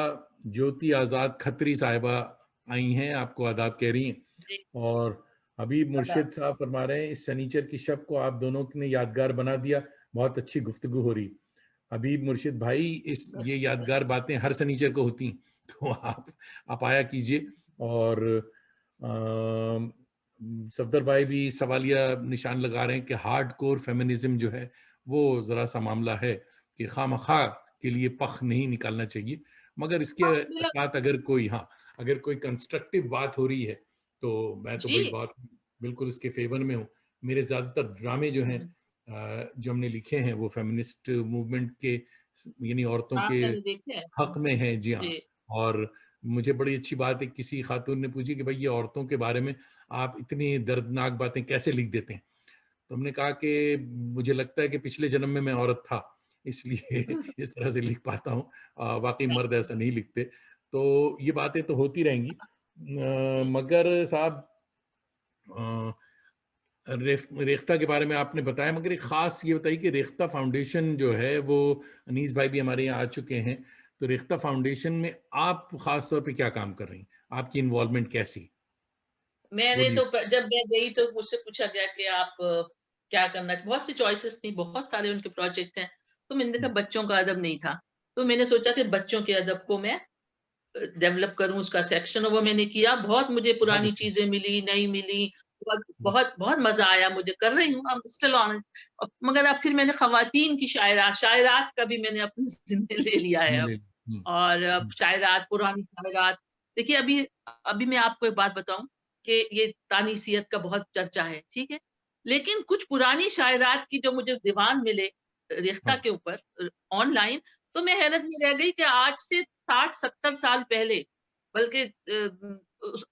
ज्योति आज़ाद खत्री साहिबा आई हैं, आपको आदाब कह रही हैं। जी, और हबीब आदाब। मुर्शिद साहब फरमा रहे हैं, इस शनिचर की शब को आप दोनों ने यादगार बना दिया, बहुत अच्छी गुफ्तगू हो रही। हबीब मुर्शिद भाई, इस बस ये शुक्र। यादगार बातें हर शनिचर को होती हैं, तो आप आया कीजिए। और अम, सफदर भाई भी सवालिया निशान लगा रहे हैं कि हार्ड कोर फेमिनिज्म जो है वो ज़रा सा मामला है, कि खामखा के लिए पख नहीं निकालना चाहिए। मगर इसके हाँ, मिला साथ अगर कोई, हाँ, अगर कोई कंस्ट्रक्टिव बात हो रही है, तो मैं तो भाई जी। बहुत बिल्कुल इसके फेवर में हूँ। मेरे ज़्यादातर ड्रामे जो हैं, हुँ, जो हमने लिखे हैं वो फेमिनिस्ट मूवमेंट के, यानी औरतों हाँ, के मैंने देखे हैं। हक में हैं। जी हाँ। जी। और मुझे बड़ी अच्छी बात है, किसी खातून ने पूछी कि भाई ये औरतों के बारे में आप इतनी दर्दनाक बातें कैसे लिख देते हैं। तो हमने कहा कि मुझे लगता है कि पिछले जन्म में मैं औरत था, इसलिए इस तरह से लिख पाता हूँ। वाकई मर्द ऐसा नहीं लिखते। तो ये बातें तो होती रहेंगी। जी। मगर साहब, रेख्ता के बारे में आपने बताया, मगर एक खास ये बताइए कि रेख्ता फाउंडेशन जो है वो, अनीस भाई भी हमारे यहाँ आ चुके हैं, तो रेख्ता फाउंडेशन में आप खास तौर पे क्या काम कर रही हैं? आपकी इन्वॉल्वमेंट कैसी? मैंने बोलिए। तो जब मैं गई तो मुझसे पूछा गया कि आप क्या करना, बहुत सी चॉइसेस थी, बहुत सारे उनके प्रोजेक्ट हैं। तो मैंने देखा बच्चों का अदब नहीं था, तो मैंने सोचा कि बच्चों के अदब को मैं डेवलप करूं, उसका सेक्शन, और वो मैंने किया। बहुत मुझे बहुत पुरानी अच्छा। चीजें मिली, नहीं मिली, बहुत वाह। बहुत बहुत मजा आया, मुझे कर रही हूँ, आई एम स्टिल ऑन। मगर अब फिर मैंने खवातीन की शायरात का भी मैंने अपने जिम्मे ले लिया है अब। और अब हम्म, शायरात, पुरानी शायरात। देखिए, अभी अभी मैं आपको एक बात बताऊं कि ये तानीसियत का बहुत चर्चा है, ठीक है, लेकिन कुछ पुरानी शायरात की जो मुझे दीवान मिले रिश्ता हाँ। के ऊपर ऑनलाइन, तो मैं हैरत में रह गई कि आज से 60-70 साल पहले, बल्कि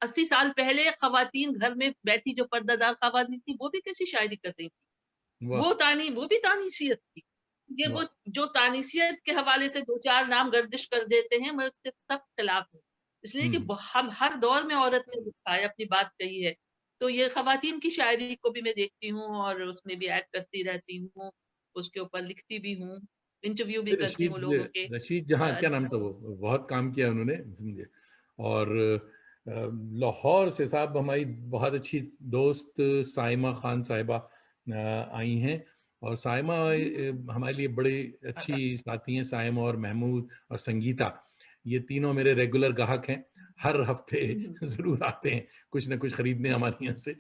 80 साल पहले खवातीन घर में बैठी, जो पर्दादार खवातीन थी, वो भी कैसी शायरी कर रही थी। वाह। वो भी तानीसियत थी। ये वो वाह। जो तानीसियत के हवाले से 2-4 नाम गर्दिश कर देते हैं, मैं उसके सख्त खिलाफ हूँ। इसलिए कि हम्म। हम हर दौर में औरत ने लिखा है, अपनी बात कही है। तो ये खवातीन की शायरी को भी मैं देखती हूँ और उसमें भी ऐड करती रहती हूँ, उसके ऊपर लिखती भी हूँ, इंटरव्यू भी करती हूँ रशीद लोगों के। रशीद जहाँ, क्या नाम था वो, बहुत काम किया उन्होंने, समझे। और अ, लाहौर से साहब हमारी बहुत अच्छी दोस्त साइमा खान साहिबा आई हैं। और साइमा हमारे लिए बड़ी अच्छी साथी हैं। साइमा और महमूद और संगीता, ये तीनों मेरे रेगुलर ग्राहक हैं, हर हफ्ते जरूर आते हैं कुछ ना कुछ खरीदने हमारे यहाँ से।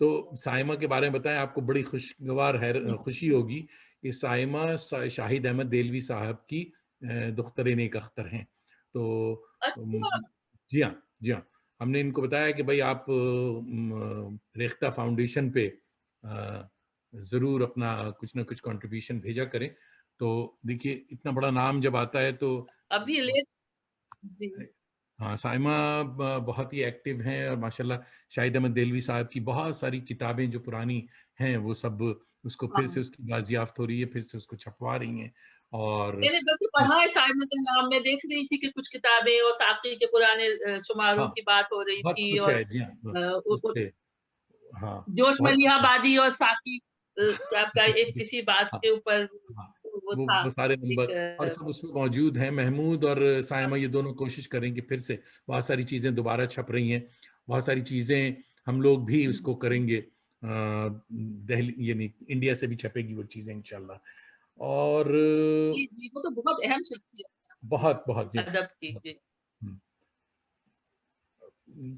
तो साइमा के बारे में बताएं, आपको बड़ी खुशगवार खुशी होगी कि साइमा शाहिद अहमद देलवी साहब की दुख्तर नेक अख्तर हैं। तो अच्छा। जी हाँ, जी हाँ। हमने इनको बताया कि भाई आप रेख्ता फाउंडेशन पे ज़रूर अपना कुछ ना कुछ कंट्रीब्यूशन भेजा करें। तो देखिए, इतना बड़ा नाम जब आता है तो अभी ले। जी। हाँ, साइमा बहुत ही एक्टिव हैं, और माशाल्लाह शाहिद अहमद देलवी साहब की बहुत सारी किताबें जो पुरानी हैं वो सब उसको फिर से हाँ, उसकी बाजियाफ्त हो रही है, फिर से उसको छपवा रही हैं। और मैंने बल्कि पढ़ा है साइमन का नाम, मैं देख रही थी कि कुछ किताबें और साकी के पुराने शुमारों हाँ, की बात हो रही बहुत थी, कुछ और है। जी हाँ, उसपे। हाँ, जोश बहुत कुछ है। मलिहाबादी और साकी साहब का एक किसी बात हाँ, के ऊपर हाँ, वो था, वो सारे एक नंबर और सब उसमें मौजूद हैं। महमूद और साइमा ये दोनों कोशिश करें कि फिर से बहुत सारी चीज़ें दोबारा छप रही हैं। बहुत सारी चीज़ें हम लोग भी उसको करेंगे। दिल्ली यानी इंडिया से भी छपेगी वो चीज़ें इंशाल्लाह। और जी, जी, वो तो बहुत अहम शख्सियत बहुत बहुत जी है हाँ। अदब की। जी। हम्म।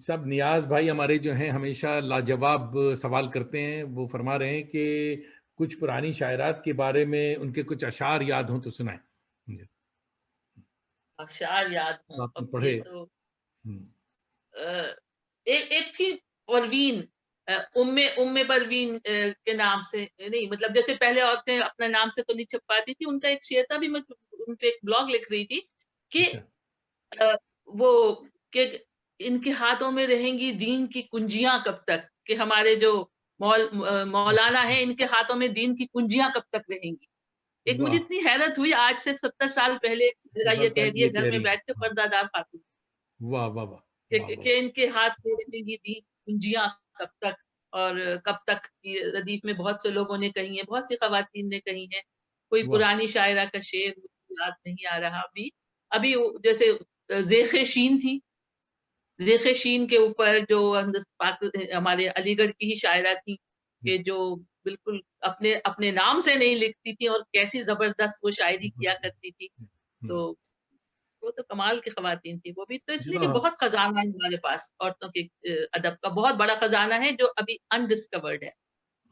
सब नियाज भाई हमारे जो हैं हमेशा लाजवाब सवाल करते हैं। वो फरमा रहे हैं कि कुछ पुरानी शायरात के बारे में उनके कुछ अशार याद हों तो सुनाएं। जी, अशार याद तो हूँ, आपने अब ये पढ़े। तो हम्म, एक एक थी परवीन, उम्मे उम्मे परवीन के नाम से नहीं, मतलब जैसे पहले औरतें अपने नाम से तो नहीं छप पाती थी, उनका एक शेर था भी, मैं उन पे एक ब्लॉग लिख रही थी कि अच्छा। अ, वो कि इनके हाथों में रहेंगी दीन की कुंजियां कब तक, कि हमारे जो वाह। मौलाना है, इनके हाथों में दीन की कुंजियां कब तक रहेंगी। एक मुझे वाह। इतनी हैरत हुई, आज से 70 साल पहले एक जगह ये साल कह पहले दिए ये घर कह में रही है। बैठ के हाँ। पर्दादार खातून, वाह वाह वाह। वाह वाह कि इनके हाथ में रहेंगी दी कुंजियां कब तक। और कब तक ये रदीफ में बहुत से लोगों ने कही है, बहुत सी खवातीन ने कही है। कोई वाह। पुरानी शायरा का शेर मुझे याद नहीं आ रहा अभी। अभी जैसे जेखे शीन थी, जेखे शीन के ऊपर जो हमारे अलीगढ़ की ही शायरा थी, जी। कि जो बिल्कुल अपने अपने नाम से नहीं लिखती थी और कैसी जबरदस्त वो शायरी किया करती थी। हम्म। तो वो तो कमाल की खवातीन थी वो भी, तो इसलिए कि जज़ा। बहुत खजाना है हमारे पास औरतों के अदब का, बहुत बड़ा खजाना है जो अभी अनडिस्कवर्ड है।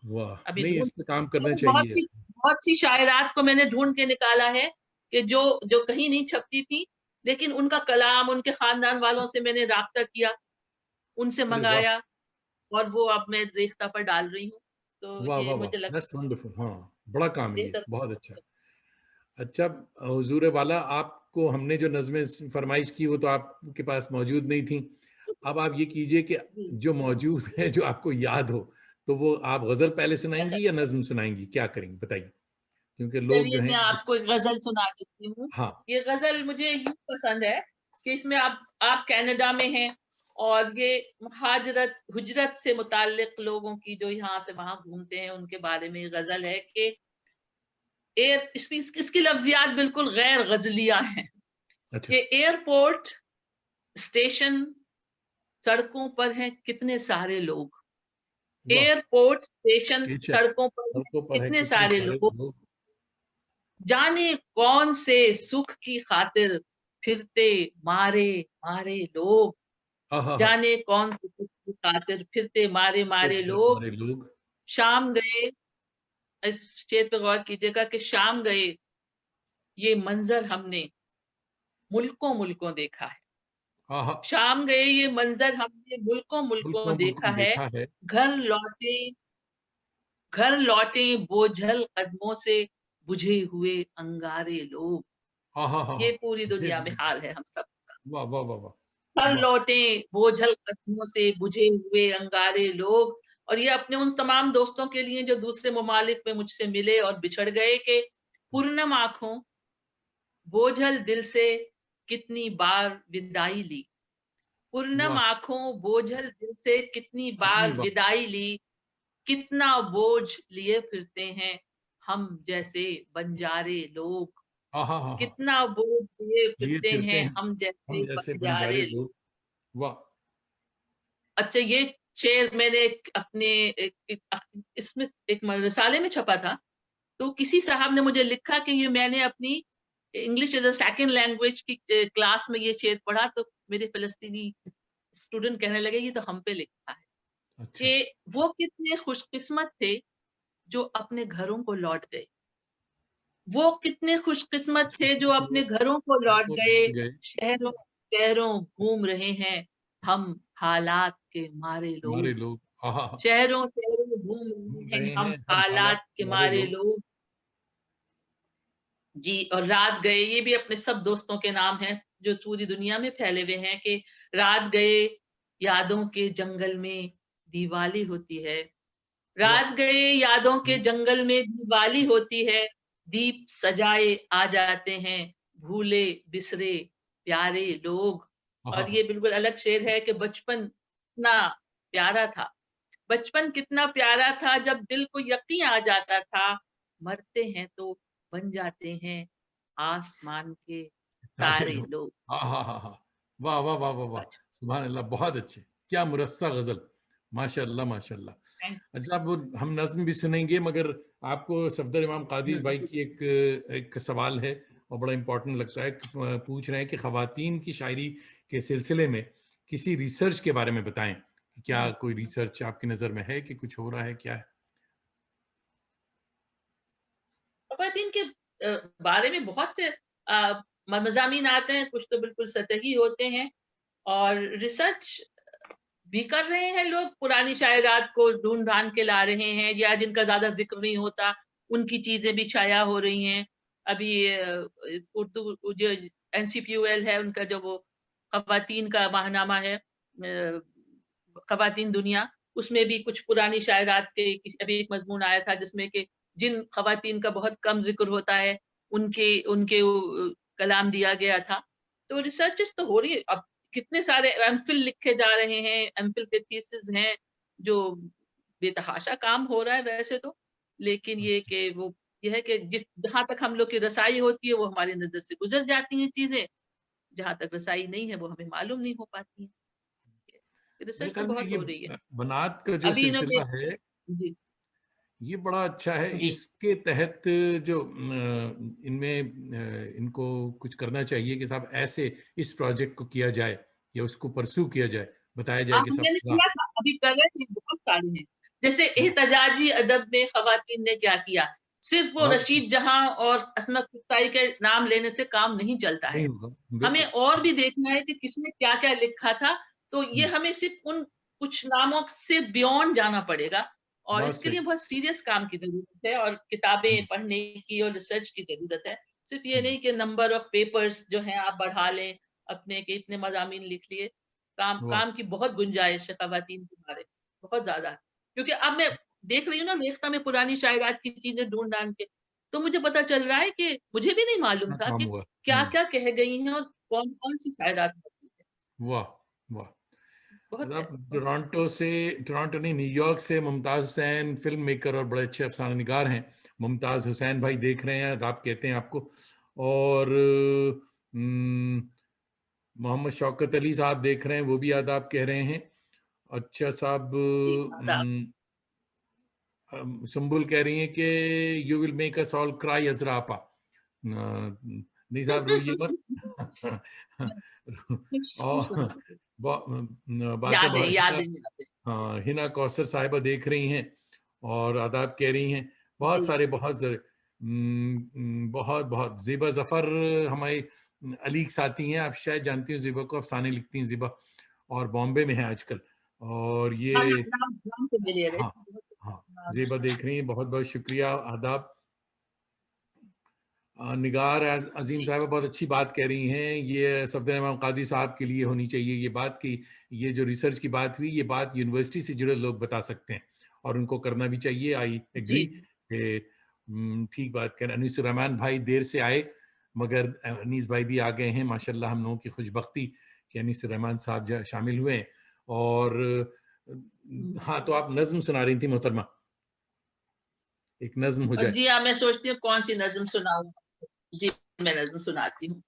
वाह, अभी नहीं ढूंढ, इस पे काम करना मतलब चाहिए। बहुत सी शायरात को मैंने ढूंढ के निकाला है, कि जो जो कहीं नहीं छपती थी, लेकिन उनका कलाम, उनके खानदान वालों से मैंने राब्ता किया, उनसे अरे वाह। मंगाया, और वो अब मैं रेख्ता पर डाल रही हूँ। तो वाह ये वाह वाह, मुझे लगता दैट्स वंडरफुल। हाँ, बड़ा काम है ये, बेहतर। बहुत अच्छा। अच्छा हुजूर वाला, आपको हमने जो नज़्में फरमाइश की वो तो आपके पास मौजूद नहीं थी। अब आप ये कीजिए कि जी, जो मौजूद है, जो आपको याद हो, तो वो आप गज़ल पहले अच्छा, सुनाएँगी या नज़्म सुनाएँगी? क्या करेंगी बताइए? क्योंकि लोग जो चलिए हैं। मैं आपको एक गज़ल सुना देती हूँ। हाँ, ये गज़ल मुझे यूँ पसंद है कि इसमें आप कनाडा में हैं और ये हुजरत से मुताल्लिक़ लोगों की जो यहाँ से वहाँ घूमते हैं, उनके बारे में ये गज़ल है कि इसकी लफ्ज़ियात बिल्कुल गैर गज़लिया हैं अच्छा। कि एयरपोर्ट, स्टेशन, सड़कों पर हैं कितने सारे लोग। वाह! एयरपोर्ट, स्टेशन, स्टेशन, सड़कों पर हैं सड़कों पर है कितने कितने सारे सारे लोग। लोग। जाने कौन से सुख की खातिर फिरते मारे मारे लोग। आहाहा! जाने कौन से सुख की खातिर फिरते मारे तो मारे बहुत लोग। सारे लोग। शाम गए, इस शेर पे गौर कीजिएगा कि शाम गए ये मंजर हमने मुल्कों मुल्कों देखा है। आहा! शाम गए ये मंजर हमने मुल्कों मुल्कों देखा मुल्कों है। देखा है। घर लौटे घर लौटे बोझल कदमों से बुझे हुए अंगारे लोग। आहाहा! ये पूरी मुझे दुनिया में हाल है हम सब। वाह, वाह, वाह, वाह! घर वाह! लौटे बोझल कदमों से बुझे हुए अंगारे लोग। और ये अपने उन तमाम दोस्तों के लिए जो दूसरे ममालिक में मुझसे मिले और बिछड़ गए कि पूर्णम आँखों, बोझल दिल से कितनी बार विदाई ली। पूर्णम वाह! आँखों, बोझल दिल से कितनी कितनी बार वाह! विदाई ली। कितना बोझ लिए फिरते हैं हम जैसे बंजारे लोग। आहाहा! कितना बोझ लिए लिए फिरते फिरते हैं हैं हम हम जैसे जैसे बंजारे बंजारे लोग। लोग। वाह! अच्छा, ये शेर मैंने एक अपने एक एक इसमें एक रिसाले में छपा था। तो किसी साहब ने मुझे लिखा कि ये मैंने अपनी English as a second language की क्लास में ये शेर पढ़ा, तो मेरे फ़लस्तीनी स्टूडेंट कहने लगे ये तो हम पे लिखा है। अच्छा। कि वो कितने खुशकिस्मत थे जो अपने घरों को लौट गए। वो कितने खुशकिस्मत थे जो खुशकिस्मत अपने लोग घरों को लौट उनको गए। लौट गए। शहरों शहरों घूम रहे हैं हम हालात के मारे हमारे लोग। लोग आहाहा! शहरों शहरों घूम घूम रहे हैं रहे हम हैं हम हालात हालात के हमारे मारे लोग। लोग। जी, और रात गए ये भी अपने सब दोस्तों के नाम हैं, जो पूरी दुनिया में फैले हुए हैं कि रात गए यादों के जंगल में दिवाली होती है। वाह! रात गए यादों के हुँ, जंगल में दिवाली होती है। दीप सजाए आ जाते हैं भूले बिसरे प्यारे लोग। और आहाहा! ये बिल्कुल अलग शेर है कि बचपन कितना प्यारा था। बचपन कितना प्यारा था जब दिल को यकीन आ जाता था मरते हैं तो बन जाते हैं आसमान के सारे तारे लोग लोग। आहाहाहा! वाह, वाह, वाह, वाह, वाह! अच्छा, सुभान अल्लाह, बहुत अच्छे। क्या मुरस्सा ग़ज़ल। माशाअल्लाह, माशाअल्लाह। थैंक अच्छा, अब वो हम नज़्म भी सुनेंगे, मगर आपको सफ़दर इमाम कादिर भाई यू। की एक सवाल है और बड़ा इम्पोर्टेंट लगता है। पूछ रहे हैं कि ख़वातीन की शायरी के सिलसिले में किसी रिसर्च के बारे में बताएँ। क्या कोई रिसर्च आपकी नज़र में है कि कुछ हो रहा है, क्या है? ख़वातीन के बारे में बहुत से मज़ामीन आते हैं, कुछ तो बिल्कुल सतही होते हैं और रिसर्च भी कर रहे हैं लोग, पुरानी शायरात को ढूँढ-ढाँड के ला रहे हैं या जिनका ज़्यादा ज़िक्र नहीं होता, उनकी चीज़ें भी शाया हो रही हैं। अभी उर्दू जो एनसीपीयूएल है, उनका जो वो ख़वातीन का माहनामा है ख़वातीन दुनिया, उसमें भी कुछ पुरानी शायरात के अभी एक मज़मून आया था जिसमें कि जिन ख़वातीन का बहुत कम ज़िक्र होता है, उनके उनके कलाम दिया गया था। तो रिसर्चेज़ तो हो रही है। अब कितने सारे एमफिल लिखे जा रहे हैं, एमफिल के थीसिस हैं, जो बेतहाशा काम हो रहा है वैसे तो। लेकिन ये अच्छा। कि वो ये है कि जहाँ तक हम लोग की रसाई होती है, वो हमारी नज़र से गुज़र जाती हैं चीज़ें, जहाँ तक रसाई नहीं है, वो हमें मालूम नहीं हो पाती हैं। मेरे रिसर्च तो ख्याल में बहुत ये हो रही है। बनात का जो अभी इन्होंने सिलसिला है, जी, ये बड़ा अच्छा है। जी। इसके तहत जो इनमें इनको कुछ करना चाहिए कि साहब ऐसे इस प्रोजेक्ट को किया जाए या उसको परस्यू किया जाए, बताया जाए हाँ, कि साहब मैंने फलां। किया था, अभी कर रहे थे, बहुत सारे हैं। जैसे हाँ, एहतजाजी अदब में ख़वातीन ने क्या किया, सिर्फ़ वो बहुत अच्छा। रशीद जहाँ और असमत चुगताई के नाम लेने से काम नहीं चलता है। नहीं होगा, हमें बिल्कुल। और भी देखना है कि किसने क्या-क्या लिखा था, तो ये हुँ, हमें सिर्फ़ उन कुछ नामों से बियॉन्ड जाना पड़ेगा और बहुत इसके लिए सही। बहुत सीरियस काम की ज़रूरत है और किताबें पढ़ने की और रिसर्च की ज़रूरत है। सिर्फ़ ये नहीं कि नंबर ऑफ पेपर्स जो हैं आप बढ़ा लें, अपने के इतने मज़ामीन लिख लिए। काम वाह! काम की बहुत गुंजाइश है ख़वातीन के बारे में, बहुत ज़्यादा। क्योंकि अब मैं देख रही हूँ ना रेख्ता में पुरानी शायरात की चीज़ें ढूँढ-ढाँढ के, तो मुझे पता चल रहा है कि मुझे भी नहीं मालूम क्या था काम कि हुआ? क्या-क्या कह गई हैं और कौन-कौन सी शायरात मौजूद है। वाह! वाह! बहुत है, मतलब बहुत है। टोरंटो नहीं, न्यूयॉर्क से मुमताज़ हुसैन फ़िल्म मेकर और बड़े अच्छे अफ़साना निगार हैं। मुमताज़ हुसैन भाई देख रहे हैं, आदाब कहते हैं आपको। और उम, मोहम्मद शौकत अली साहब देख रहे हैं, वो भी आदाब कह रहे हैं। अच्छा साहब, जी, आदाब। सुंबुल कह रही हैं कि you will make us all cry Azra आपा। नहीं साहब रोइए मत। और बातें यादें, बहुत हिना, यादें, यादें। हाँ, हिना कौसर साहिबा देख रही हैं और आदाब कह रही हैं। बहुत जी, सारे बहुत बहुत ज़ेबा ज़फ़र हमारी अलीग साथी हैं। आप शायद जानती हैं ज़ेबा को, अफ़साने लिखती हैं ज़ेबा और बॉम्बे में है आजकल। और हाँ, ये नाम नाम से मिले रहे हाँ, थे, बहुत हाँ, नाम ज़ेबा सुना। देख रही हैं, बहुत-बहुत शुक्रिया, आदाब। निगार अज़ीम जी, साहिबा बहुत अच्छी बात कह रही हैं। ये सफदर इमाम कादी साहब के लिए होनी चाहिए ये बात कि ये जो रिसर्च की बात हुई, ये बात यूनिवर्सिटी से जुड़े लोग बता सकते हैं और उनको करना भी चाहिए। आई जी, एग्री कि ठीक बात कह रहे हैं। अनीस रहमान भाई देर से आए, मगर अनीस भाई भी आ गए हैं। माशाल्लाह हम लोगों की खुशबख्ती कि अनीस रहमान साहब शामिल हुए हैं। और हुँ। हाँ, तो आप नज़्म सुना रही थी मोहतरमा, एक नज़्म हो जाए। जी हाँ, मैं सोचती हूँ कौन-सी नज़्म सुनाऊँ? जी, मैं नज़्म सुनाती हूँ।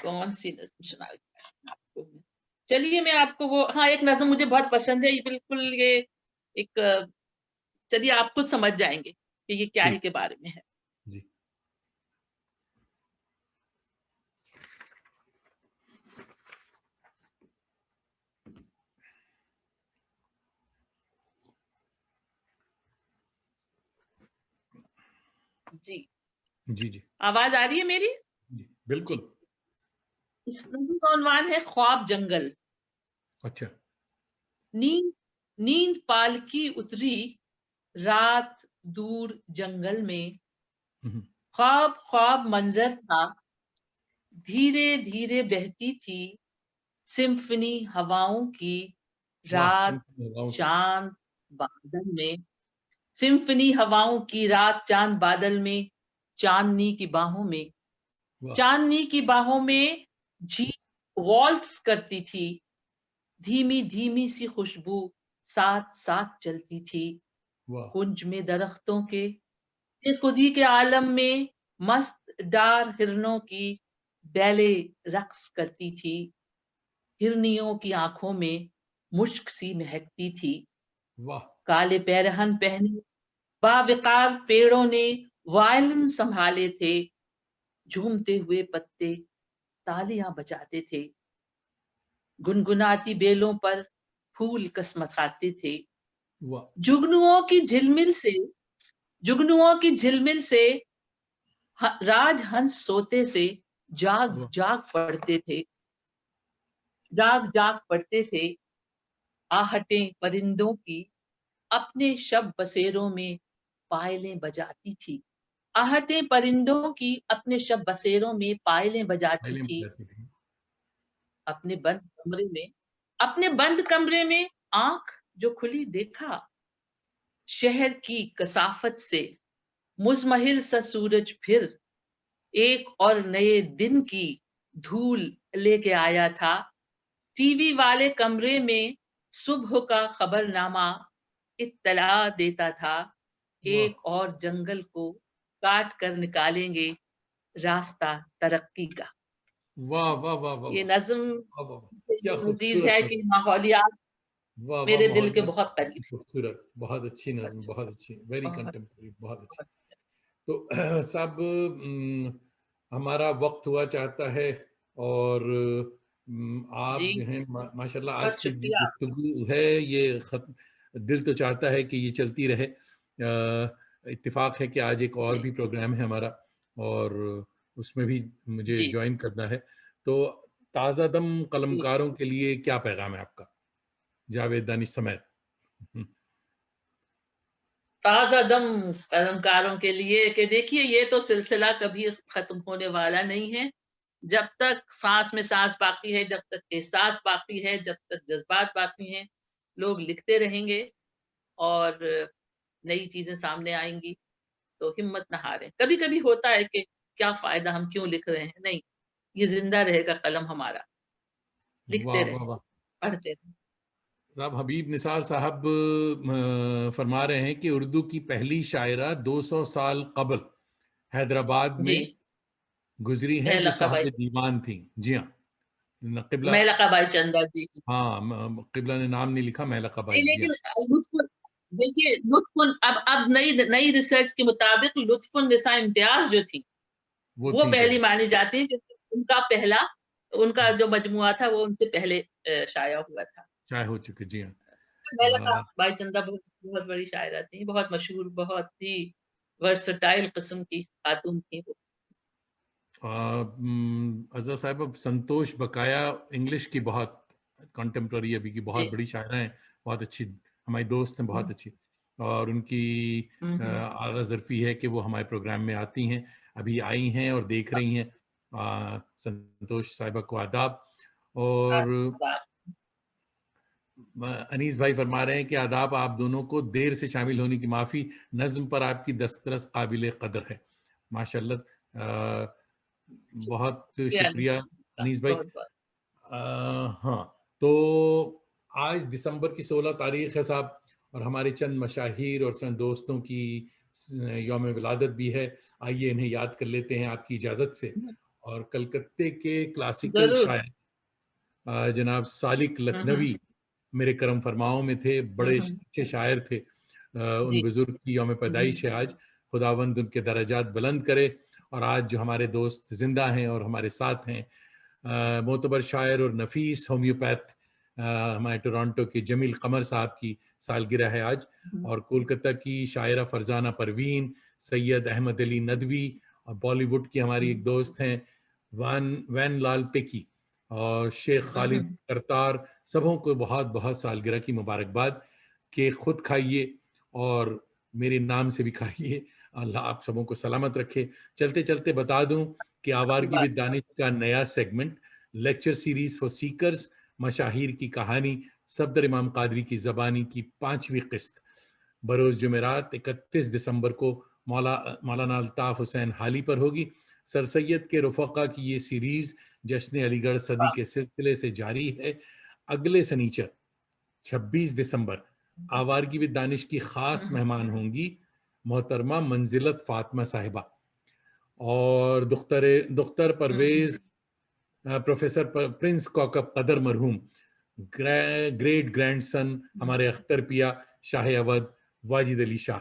कौन-सी नज़्म सुनाऊँ आपको मैं? चलिए मैं आपको वो हाँ, एक नज़्म मुझे बहुत पसंद है, ये बिल्कुल ये एक चलिए आप खुद समझ जाएँगे कि ये क्या है ठीक, के बारे में है। जी, जी, जी, जी, आवाज़ आ रही है मेरी? जी, जी, बिल्कुल। इस नज़्म का उन्वान है ख्वाब जंगल। अच्छा। नींद नींद पालकी उतरी रात दूर जंगल में, हुँ, हुँ। ख्वाब ख्वाब मंज़र था, धीरे-धीरे बहती थी सिम्फनी हवाओं की, वाह! रात सिंपल लगाओ की। चाँद बादल में, सिम्फनी हवाओं की रात चाँद बादल में, चाँदनी की बाहों में, वाह! चाँदनी की बाहों में झील वॉल्ट्ज़ करती थी, धीमी-धीमी सी खुशबू साथ-साथ चलती थी, वाह! कुंज में दरख्तों के, बेखुदी के आलम में मस्त डार हिरनों की बैलें रक़्स करती थी, हिरनियों की आँखों में मुश्क सी महकती थी, वाह! काले पैरहन पहने बावक़ार पेड़ों ने वायलिन सँभाले थे, झूमते हुए पत्ते तालियाँ बजाते थे, गुनगुनाती बेलों पर फूल कसमसाते थे, वाह! जुगनुओं की झिलमिल से जुगनुओं की झिलमिल से राजहंस सोते से वाह! जाग-जाग पड़ते थे, जाग-जाग पड़ते थे, आहटें परिंदों की अपने शब बसेरों में पायलें बजाती थी। आहटें परिंदों की अपने शब बसेरों में पायलें बजाती पहले थी। बताती थी। अपने बंद कमरे में अपने बंद कमरे में आँख जो खुली देखा, शहर की कसाफत से मुज़महिल सा सूरज फिर एक और नए दिन की धूल लेके आया था। टीवी वाले कमरे में सुबह का खबरनामा इत्तला देता था, वाह! एक और जंगल को काट कर निकालेंगे रास्ता तरक्की का। वाह, वाह, वाह, वाह, ये वाह! नज़्म वाह, वाह, वाह! क्या ये अज़ीज़ खूबसूरत है नज़्म! कि माहौलियात वाह, वाह! मेरे दिल के माहौलियात बहुत करीब है। खूबसूरत, बहुत अच्छी नज़्म, अच्छा, बहुत अच्छी, वेरी बहुत, कंटेम्पोरेरी, बहुत अच्छी। बहुत। तो साहब, हमारा वक़्त हुआ चाहता है और जी, आप जो हैं माशाल्लाह आज बहुत की जो शुक्रिया। गुफ्तगू है ये दिल तो चाहता है कि ये चलती रहे। इत्तेफ़ाक है कि आज एक और जी, भी प्रोग्राम है हमारा और उसमें भी मुझे जी, जॉइन करना है। तो ताज़ा दम जी। कलमकारों के लिए क्या पैगाम है आपका? जावेद दानिश समेत। ताज़ा दम कलमकारों के लिए कि देखिए ये तो सिलसिला कभी खत्म होने वाला नहीं है। जब तक सांस में सांस बाकी है, जब तक एहसास बाकी है, जब तक जज्बात बाकी हैं, लोग लिखते रहेंगे और नई चीजें सामने आएंगी। तो हिम्मत ना हारें। कभी-कभी होता है कि क्या फ़ायदा, हम क्यों लिख रहे हैं? नहीं, ये ज़िंदा रहेगा कलम हमारा, लिखते वाह वाह रहें, वाह। पढ़ते रहें। साहब हबीब निसार साहब फरमा रहे हैं कि उर्दू की पहली शायरा 200 साल कबल हैदराबाद जी, में गुजरी हैं, जो मेहलका बाई साहब दीवान थी। जी हाँ, किबला। मेहलका बाई चंदा जी। हाँ, किबला ने नाम नहीं लिखा, महलका नहीं, बाई। जी हाँ, लेकिन लुत्फ़ुल देखिए, लुत्फ़ुल अब नई नई रिसर्च के मुताबिक लुत्फ़ुन्निसा इम्तियाज़ जो थी, वो वो थी पहली पहले, मानी जाती है क्योंकि उनका जो मजमुआ था वो उनसे पहले शाया हुआ था। चाय हो चुके। जी हाँ। मेहलका बाई चंदा बहुत बहुत बड़ी शायरा थी, बहुत मशहूर, बहुत ही वर्सटाइल किस्म की खातून थी वो। अज़ा साहब, अब संतोष बकाया इंग्लिश की बहुत कंटेम्प्ररी अभी की बहुत जी। बड़ी शायरा हैं, बहुत अच्छी, हमारी दोस्त हैं, बहुत हुँ, अच्छी। और उनकी हुँ, हुँ। आला ज़रफ़ी है कि वो हमारे प्रोग्राम में आती हैं, अभी आई हैं और देख रही हैं। संतोष साहिबा को आदाब। और अनीस भाई फरमा रहे हैं कि आदाब, आप दोनों को देर से शामिल होने की माफ़ी, नज़्म पर आपकी दस्तरस काबिल कदर है। माशाल्लाह। बहुत शुक्रिया शुक्रिया अनीस भाई। बहुत-बहुत। हाँ, तो आज दिसंबर की 16 तारीख है साहब, और हमारे चंद मशाहिर और चंद दोस्तों की यौम विलादत भी है। आइए इन्हें याद कर लेते हैं आपकी इजाज़त से। और कलकत्ते के क्लासिकल ज़रूर। शायर जनाब सालिक हुँ, हुँ। लखनवी मेरे करम फरमाओं में थे, हुँ, बड़े हुँ। अच्छे शायर थे। उन जी। बुजुर्ग की यौम पैदाइश है आज। खुदावंद उनके दर्जात बुलंद करे। और आज जो हमारे दोस्त जिंदा हैं और हमारे साथ हैं, मोतबर शायर और नफीस होम्योपैथ हमारे टोरंटो के जमील कमर साहब की सालगिरह है आज। हुँ, और कोलकाता की शायरा फरजाना परवीन, सैयद अहमद अली नदवी, और बॉलीवुड की हमारी हुँ। एक दोस्त हैं वैन वैन लाल पेकी, और शेख हुँ, खालिद हुँ। करतार। सबों को बहुत बहुत सालगिरह की मुबारकबाद। कि खुद खाइए और मेरे नाम से भी खाइए। अल्लाह आप सबों को सलामत रखे। चलते चलते बता दूं कि आपकी आवारगी बात विद दानिश का नया segment, lecture series for seekers, मशाहिर की कहानी, सफदर इमाम कादरी की ज़बानी की 5वीं किस्त, बरोज़ जुमेरात 31 दिसंबर को मौलाना अल्ताफ़ हुसैन हाली पर होगी। सर सैयद के रफ़क़ा की ये सीरीज़ जश्न अलीगढ़ सदी के सिलसिले से जारी है। अगले सनीचर 26 दिसंबर आवारगी विद दानिश की हुँ, खास हुँ। मेहमान होंगी मोहतरमा मंजिलत फातिमा साहिबा, और दुख्तर दुख्तर हुँ, हुँ। परवेज प्रोफेसर प्रिंस कौकब कदर मरहूम, ग्रेट ग्रैंड सन हुँ। हमारे अख्तर पिया शाह अवध वाजिद अली शाह।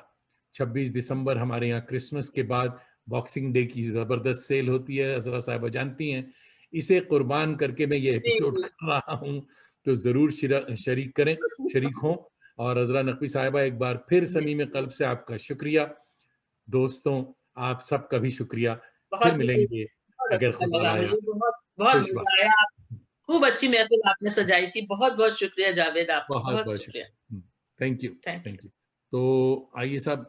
26 दिसंबर हमारे यहाँ क्रिसमस के बाद बॉक्सिंग डे की ज़बरदस्त सेल होती है, हजरा साहिबा जानती हैं। इसे कुर्बान करके मैं ये जी, एपिसोड जी। कर रहा हूँ, तो ज़रूर शरीक करें, शरीक हों। और हजरा नकवी साहिबा, एक बार फिर जी, समीम कल्ब से आपका शुक्रिया। दोस्तों, आप सबका भी शुक्रिया। फिर बहुत मिलेंगे बहुत अगर अच्छा खुदा लगा लाया। मुझे, बहुत बहुत खुश मज़ा बात। आया। खूब अच्छी महफ़िल आपने सजाई थी। बहुत-बहुत शुक्रिया जावेद आपका, बहुत बहुत बहुत शुक्रिया। शुक्रिया। Thank you. Thank you. Thank you. तो आइए साहब,